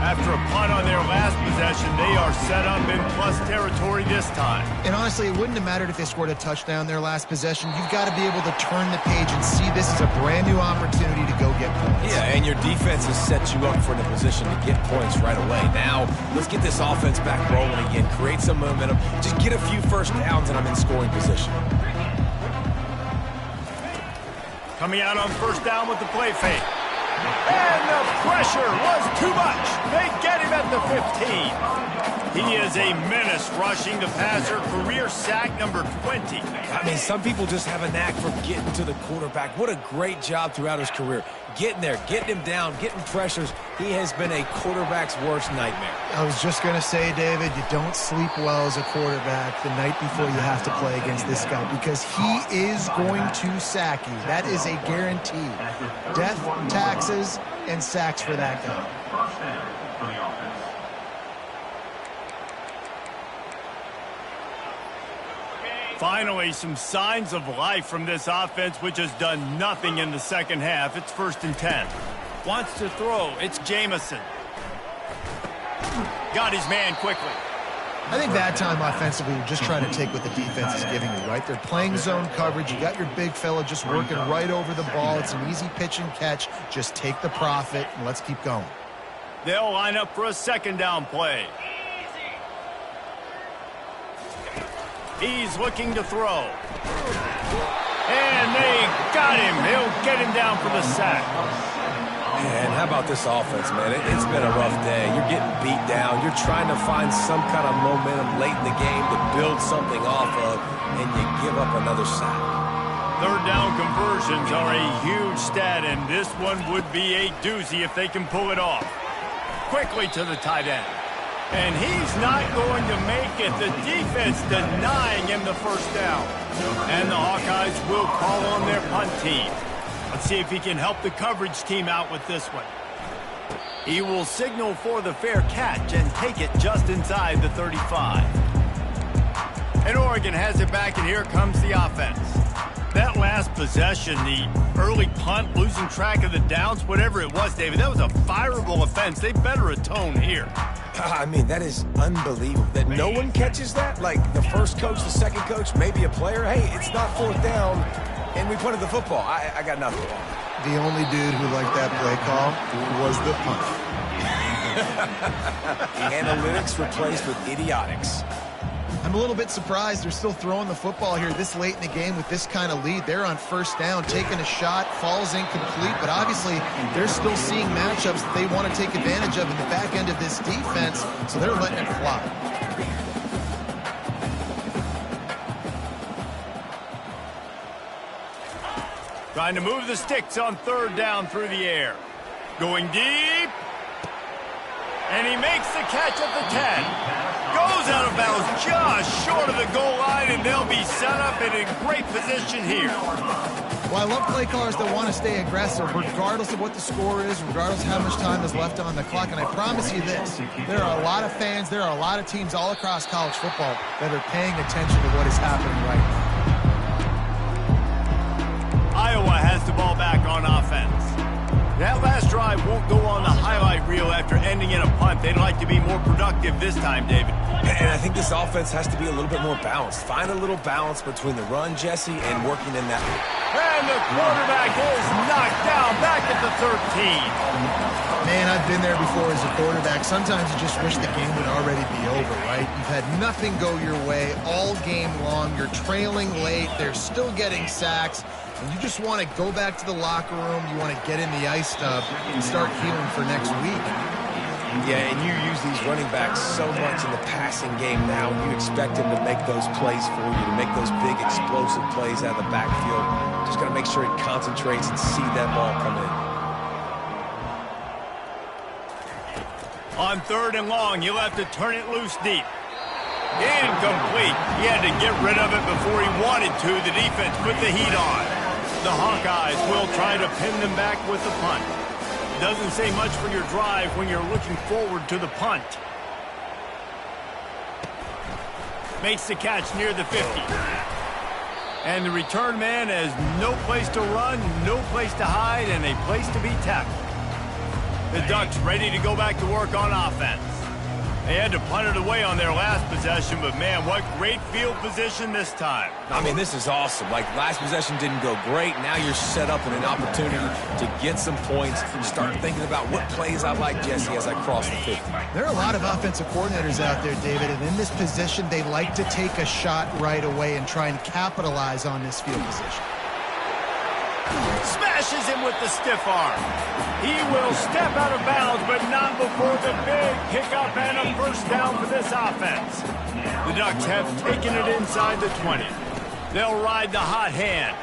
After a punt on their last possession, they are set up in plus territory this time. And honestly, it wouldn't have mattered if they scored a touchdown their last possession. You've got to be able to turn the page and see this is a brand new opportunity to go get points. Yeah, and your defense has set you up for the position to get points right away. Now, let's get this offense back rolling again, create some momentum, just get a few 1st downs, and I'm in scoring position. Coming out on 1st down with the play fake. And the pressure was too much. They get him at the 15. He is a menace rushing the passer, career sack number 20. I mean, some people just have a knack for getting to the quarterback. What a great job throughout his career. Getting there, getting him down, getting pressures. He has been a quarterback's worst nightmare. I was just going to say, David, you don't sleep well as a quarterback the night before you have to play against this guy because he is going to sack you. That is a guarantee. Death, taxes, and sacks for that guy. First down for the offense. Finally, some signs of life from this offense, which has done nothing in the second half. It's 1st and 10. Wants to throw. It's Jamison. Got his man quickly. I think that time offensively, you're just trying to take what the defense is giving you, right? They're playing zone coverage. You got your big fella just working right over the ball. It's an easy pitch and catch. Just take the profit, and let's keep going. They'll line up for a 2nd down play. He's looking to throw. And they got him. He'll get him down for the sack. And how about this offense, man? It's been a rough day. You're getting beat down. You're trying to find some kind of momentum late in the game to build something off of, and you give up another sack. 3rd down conversions are a huge stat, and this one would be a doozy if they can pull it off. Quickly to the tight end. And he's not going to make it. The defense denying him the 1st down. And the Hawkeyes will call on their punt team. Let's see if he can help the coverage team out with this one. He will signal for the fair catch and take it just inside the 35. And Oregon has it back, and here comes the offense. That last possession, the early punt, losing track of the downs, whatever it was, David, that was a fireable offense. They better atone here. I mean, that is unbelievable that no one catches that. Like the first coach, the second coach, maybe a player. Hey, it's not 4th down, and we punted the football. I got nothing. The only dude who liked that play call was the punt. Analytics replaced with idiotics. I'm a little bit surprised they're still throwing the football here this late in the game with this kind of lead. They're on 1st down, taking a shot, falls incomplete, but obviously they're still seeing matchups that they want to take advantage of in the back end of this defense, so they're letting it fly. Trying to move the sticks on 3rd down through the air. Going deep. And he makes the catch at the 10. Goes out of bounds just short of the goal line, and they'll be set up and in great position here. Well, I love play callers that want to stay aggressive regardless of what the score is, regardless of how much time is left on the clock. And I promise you this, there are a lot of fans, there are a lot of teams all across college football that are paying attention to what is happening right now. Iowa has the ball back on offense. That last drive won't go on the highlight reel after ending in a punt. They'd like to be more productive this time, David. And I think this offense has to be a little bit more balanced. Find a little balance between the run, Jesse, and working in that. And the quarterback is knocked down back at the 13. Man, I've been there before as a quarterback. Sometimes you just wish the game would already be over, right? You've had nothing go your way all game long. You're trailing late. They're still getting sacks. And you just want to go back to the locker room. You want to get in the ice tub and start healing for next week. Yeah, and you use these running backs so much in the passing game now. You expect him to make those plays for you, to make those big explosive plays out of the backfield. Just got to make sure he concentrates and see that ball come in. On 3rd and long, you'll have to turn it loose deep. Incomplete. He had to get rid of it before he wanted to. The defense put the heat on. The Hawkeyes will try to pin them back with the punt. Doesn't say much for your drive when you're looking forward to the punt. Makes the catch near the 50. And the return man has no place to run, no place to hide, and a place to be tackled. The Ducks ready to go back to work on offense. They had to punt it away on their last possession, but man, what great field position this time. I mean, this is awesome. Like, last possession didn't go great. Now you're set up in an opportunity to get some points, start thinking about what plays I like, Jesse, as I cross the 50. There are a lot of offensive coordinators out there, David, and in this position, they like to take a shot right away and try and capitalize on this field position. Smashes him with the stiff arm. He will step out of bounds, but not before the big pickup and a first down for this offense. The Ducks have taken it inside the 20. They'll ride the hot hand.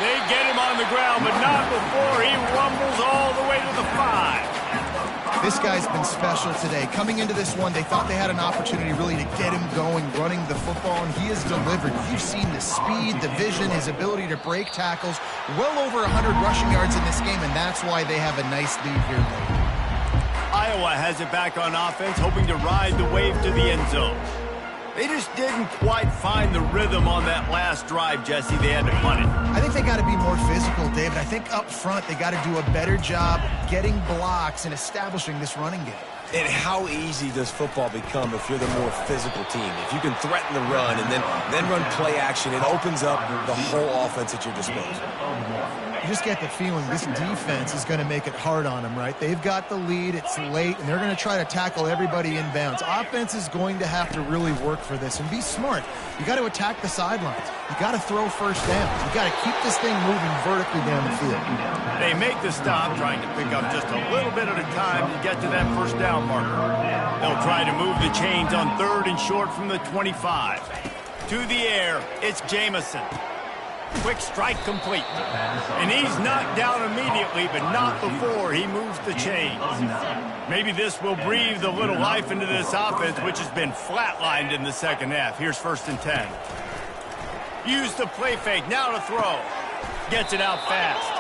They get him on the ground, but not before he rumbles all the way to the 5. This guy's been special today. Coming into this one, they thought they had an opportunity really to get him going, running the football, and he has delivered. You've seen the speed, the vision, his ability to break tackles. Well over 100 rushing yards in this game, and that's why they have a nice lead here late. Iowa has it back on offense, hoping to ride the wave to the end zone. They just didn't quite find the rhythm on that last drive, Jesse. They had to punt it. I think they got to be more physical, David. I think up front they got to do a better job getting blocks and establishing this running game. And how easy does football become if you're the more physical team? If you can threaten the run and then run play action, it opens up the whole offense at your disposal. You just get the feeling this defense is going to make it hard on them, right? They've got the lead, it's late, and they're going to try to tackle everybody inbounds. Offense is going to have to really work for this and be smart. You got to attack the sidelines. You got to throw first downs. You got to keep this thing moving vertically down the field. They make the stop, trying to pick up just a little bit at a time to get to that first down marker. They'll try to move the chains on 3rd and short from the 25. To the air, it's Jamison. Quick strike complete. And he's knocked down immediately, but not before he moves the chains. Maybe this will breathe a little life into this offense, which has been flatlined in the second half. Here's 1st and 10. Use the play fake, now to throw. Gets it out fast.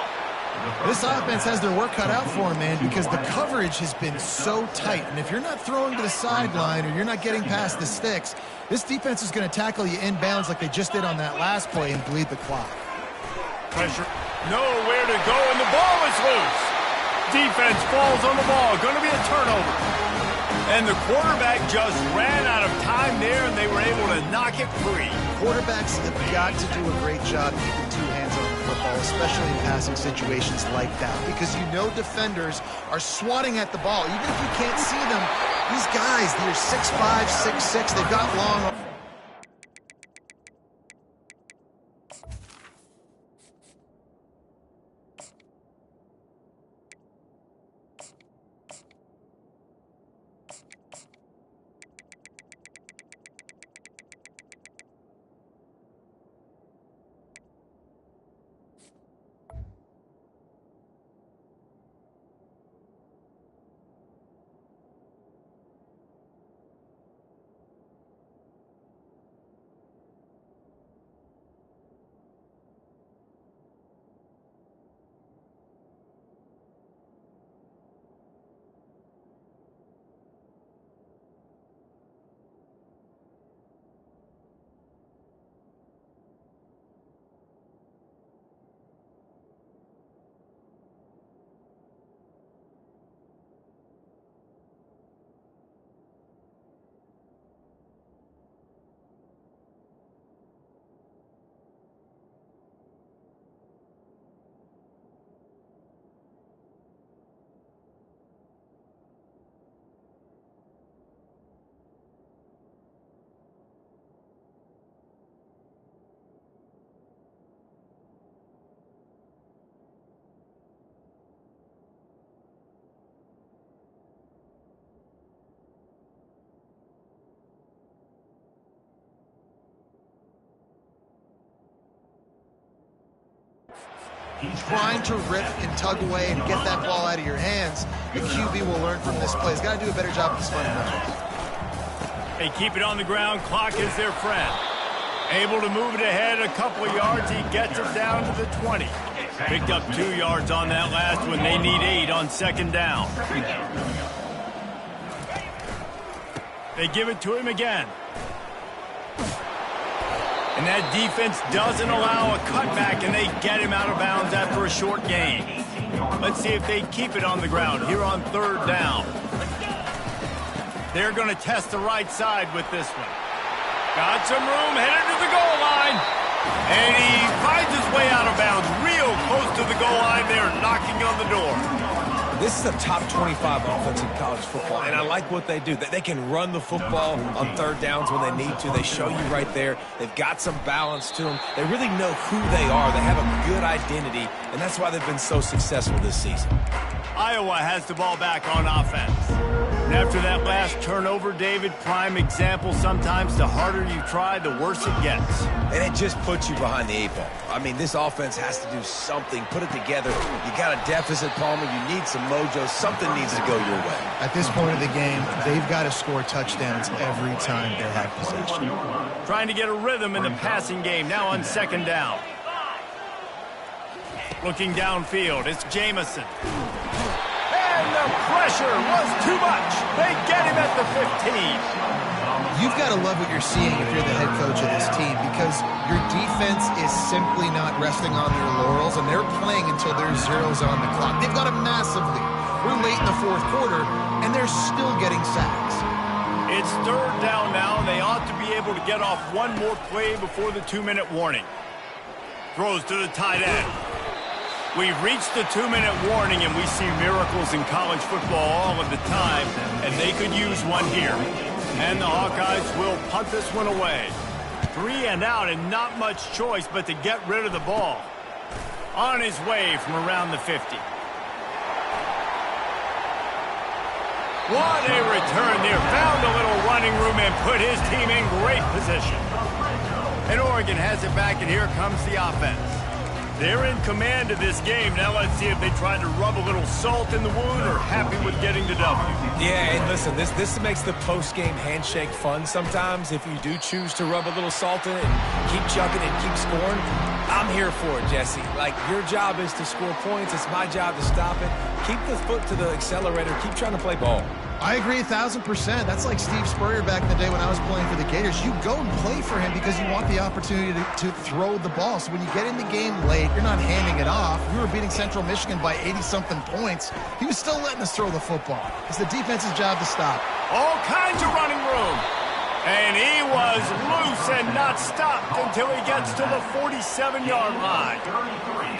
This offense has their work cut out for them, man, because the coverage has been so tight. And if you're not throwing to the sideline or you're not getting past the sticks, this defense is going to tackle you inbounds like they just did on that last play and bleed the clock. Pressure. Nowhere to go, and the ball is loose. Defense falls on the ball. Going to be a turnover. And the quarterback just ran out of time there, and they were able to knock it free. Quarterbacks have got to do a great job keeping two hands on the football, especially in passing situations like that, because you know defenders are swatting at the ball. Even if you can't see them, these guys, they're 6'5", 6'6", they've got long... Trying to rip and tug away and get that ball out of your hands, the QB will learn from this play. He's got to do a better job of this fundamentals. They keep it on the ground. Clock is their friend. Able to move it ahead a couple of yards. He gets it down to the 20. Picked up 2 yards on that last one. They need 8 on 2nd down. They give it to him again. And that defense doesn't allow a cutback, and they get him out of bounds after a short gain. Let's see if they keep it on the ground here on 3rd down. They're going to test the right side with this one. Got some room, headed to the goal line. And he finds his way out of bounds real close to the goal line there, knocking on the door. This is a top 25 offense in college football, and I like what they do. They can run the football on third downs when they need to. They show you right there. They've got some balance to them. They really know who they are. They have a good identity, and that's why they've been so successful this season. Iowa has the ball back on offense. And after that last turnover, David, prime example, sometimes the harder you try, the worse it gets. And it just puts you behind the 8 ball. I mean, this offense has to do something, put it together. You got a deficit, Palmer. You need some mojo. Something needs to go your way. At this point of the game, they've got to score touchdowns every time they have possession. Trying to get a rhythm in the passing game, now on second down. Looking downfield, it's Jamison. And the pressure was too much. They get him at the 15. You've got to love what you're seeing if you're the head coach of this team, because your defense is simply not resting on their laurels, and they're playing until there's zeros on the clock. They've got a massive lead. We're late in the fourth quarter, and they're still getting sacks. It's third down now. They ought to be able to get off one more play before the 2-minute warning. Throws to the tight end. We've reached the 2-minute warning, and we see miracles in college football all of the time, and they could use one here. And the Hawkeyes will punt this one away. 3 and out, and not much choice but to get rid of the ball. On his way from around the 50. What a return there. Found a little running room and put his team in great position. And Oregon has it back, and here comes the offense. They're in command of this game. Now let's see if they try to rub a little salt in the wound or happy with getting the W. Yeah, and listen, this makes the post-game handshake fun sometimes if you do choose to rub a little salt in it and keep chucking and keep scoring. I'm here for it, Jesse. Like, your job is to score points. It's my job to stop it. Keep the foot to the accelerator. Keep trying to play ball. I agree 1,000%. That's like Steve Spurrier back in the day when I was playing for the Gators. You go and play for him because you want the opportunity to throw the ball. So when you get in the game late, you're not handing it off. We were beating Central Michigan by 80-something points. He was still letting us throw the football. It's the defense's job to stop. All kinds of running room. And he was loose and not stopped until he gets to the 47-yard line.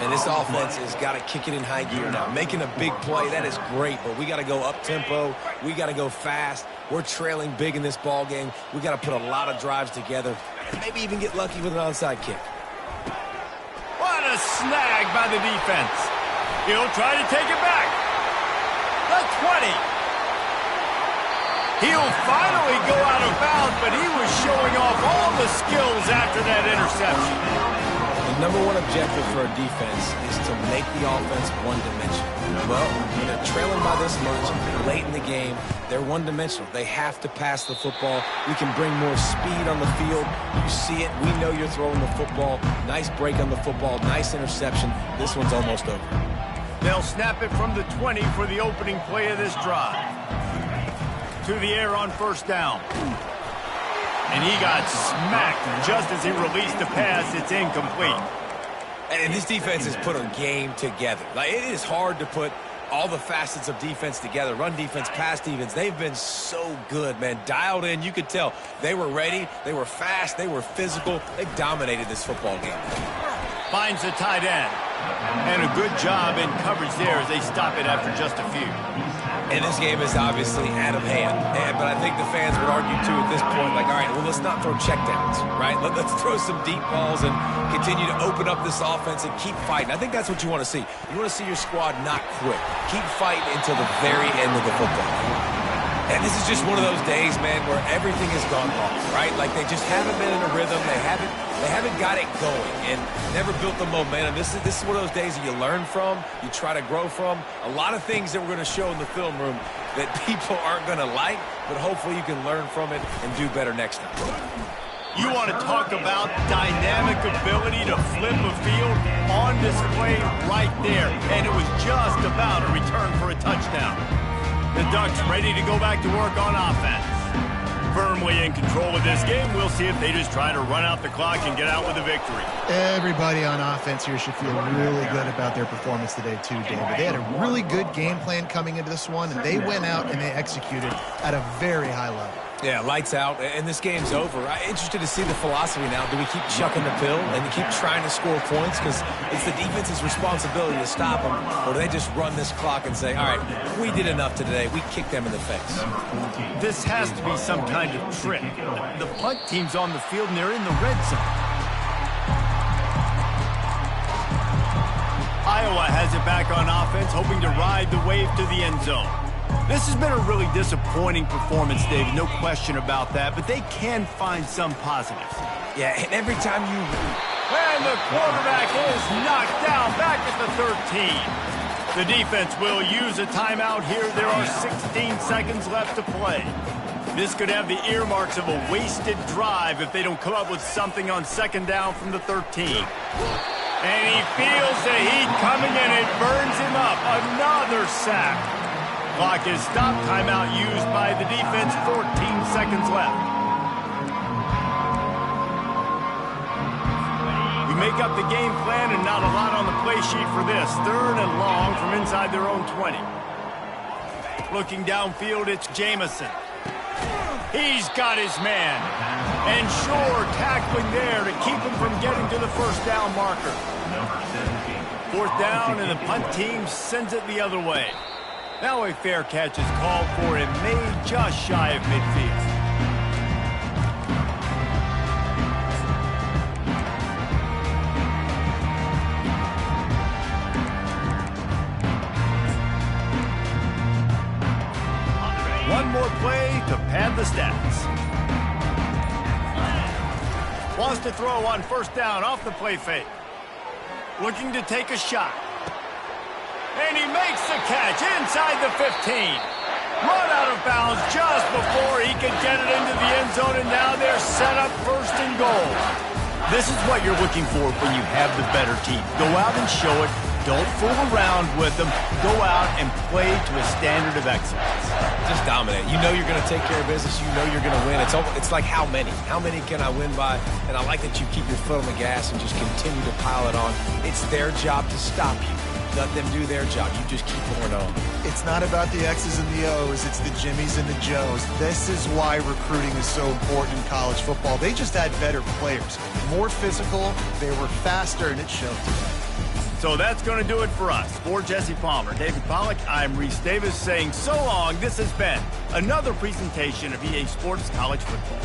And this offense has got to kick it in high gear now. Making a big play, that is great, but we got to go up-tempo. We got to go fast. We're trailing big in this ball game. We got to put a lot of drives together and maybe even get lucky with an onside kick. What a snag by the defense. He'll try to take it back. The 20. He'll finally go out of bounds, but he was showing off all the skills after that interception. The number one objective for a defense is to make the offense one-dimensional. Well, when they're trailing by this much, late in the game, they're one-dimensional. They have to pass the football. We can bring more speed on the field. You see it. We know you're throwing the football. Nice break on the football. Nice interception. This one's almost over. They'll snap it from the 20 for the opening play of this drive. To the air on first down. And he got smacked just as he released the pass. It's incomplete. And this defense has put a game together. Like, it is hard to put all the facets of defense together. Run defense, pass defense. They've been so good, man. Dialed in. You could tell they were ready. They were fast. They were physical. They dominated this football game. Finds the tight end. And a good job in coverage there as they stop it after just a few. And this game is obviously out of hand. But I think the fans would argue, too, at this point, like, all right, well, let's not throw checkdowns, right? Let's throw some deep balls and continue to open up this offense and keep fighting. I think that's what you want to see. You want to see your squad not quit. Keep fighting until the very end of the football. And this is just one of those days, man, where everything has gone wrong, right? Like, they just haven't been in a rhythm. They haven't got it going and never built the momentum. This is one of those days that you learn from, you try to grow from. A lot of things that we're going to show in the film room that people aren't going to like, but hopefully you can learn from it and do better next time. You want to talk about dynamic ability to flip a field on display right there. And it was just about a return for a touchdown. The Ducks ready to go back to work on offense. Firmly in control of this game. We'll see if they just try to run out the clock and get out with a victory. Everybody on offense here should feel really good about their performance today too, David. They had a really good game plan coming into this one, and they went out and they executed at a very high level. Yeah, lights out, and this game's over. I'm interested to see the philosophy now. Do we keep chucking the pill and keep trying to score points because it's the defense's responsibility to stop them, or do they just run this clock and say, all right, we did enough today. We kicked them in the face. This has to be some kind of trick. The punt team's on the field, and they're in the red zone. Iowa has it back on offense, hoping to ride the wave to the end zone. This has been a really disappointing performance, David, no question about that, but they can find some positives. Yeah, and every time you... And the quarterback is knocked down back at the 13. The defense will use a timeout here. There are 16 seconds left to play. This could have the earmarks of a wasted drive if they don't come up with something on second down from the 13. And he feels the heat coming, and it burns him up. Another sack. Clock is stopped. Timeout used by the defense. 14 seconds left. We make up the game plan and not a lot on the play sheet for this. 3rd and long from inside their own 20. Looking downfield, it's Jamison. He's got his man. And Shore tackling there to keep him from getting to the first down marker. 4th down, and the punt team sends it the other way. Now a fair catch is called for and made just shy of midfield. One more play to pad the stats. Wants to throw on 1st down off the play fake. Looking to take a shot. And he makes the catch inside the 15. Run out of bounds just before he could get it into the end zone, and now they're set up 1st and goal. This is what you're looking for when you have the better team. Go out and show it. Don't fool around with them. Go out and play to a standard of excellence. Just dominate. You know you're going to take care of business. You know you're going to win. It's like how many? How many can I win by? And I like that you keep your foot on the gas and just continue to pile it on. It's their job to stop you. Let them do their job. You just keep pouring on. It's not about the X's and the O's. It's the Jimmies and the Joes. This is why recruiting is so important in college football. They just had better players. More physical. They were faster, and it showed today. So that's going to do it for us. For Jesse Palmer, David Pollack, I'm Reese Davis saying so long. This has been another presentation of EA Sports College Football.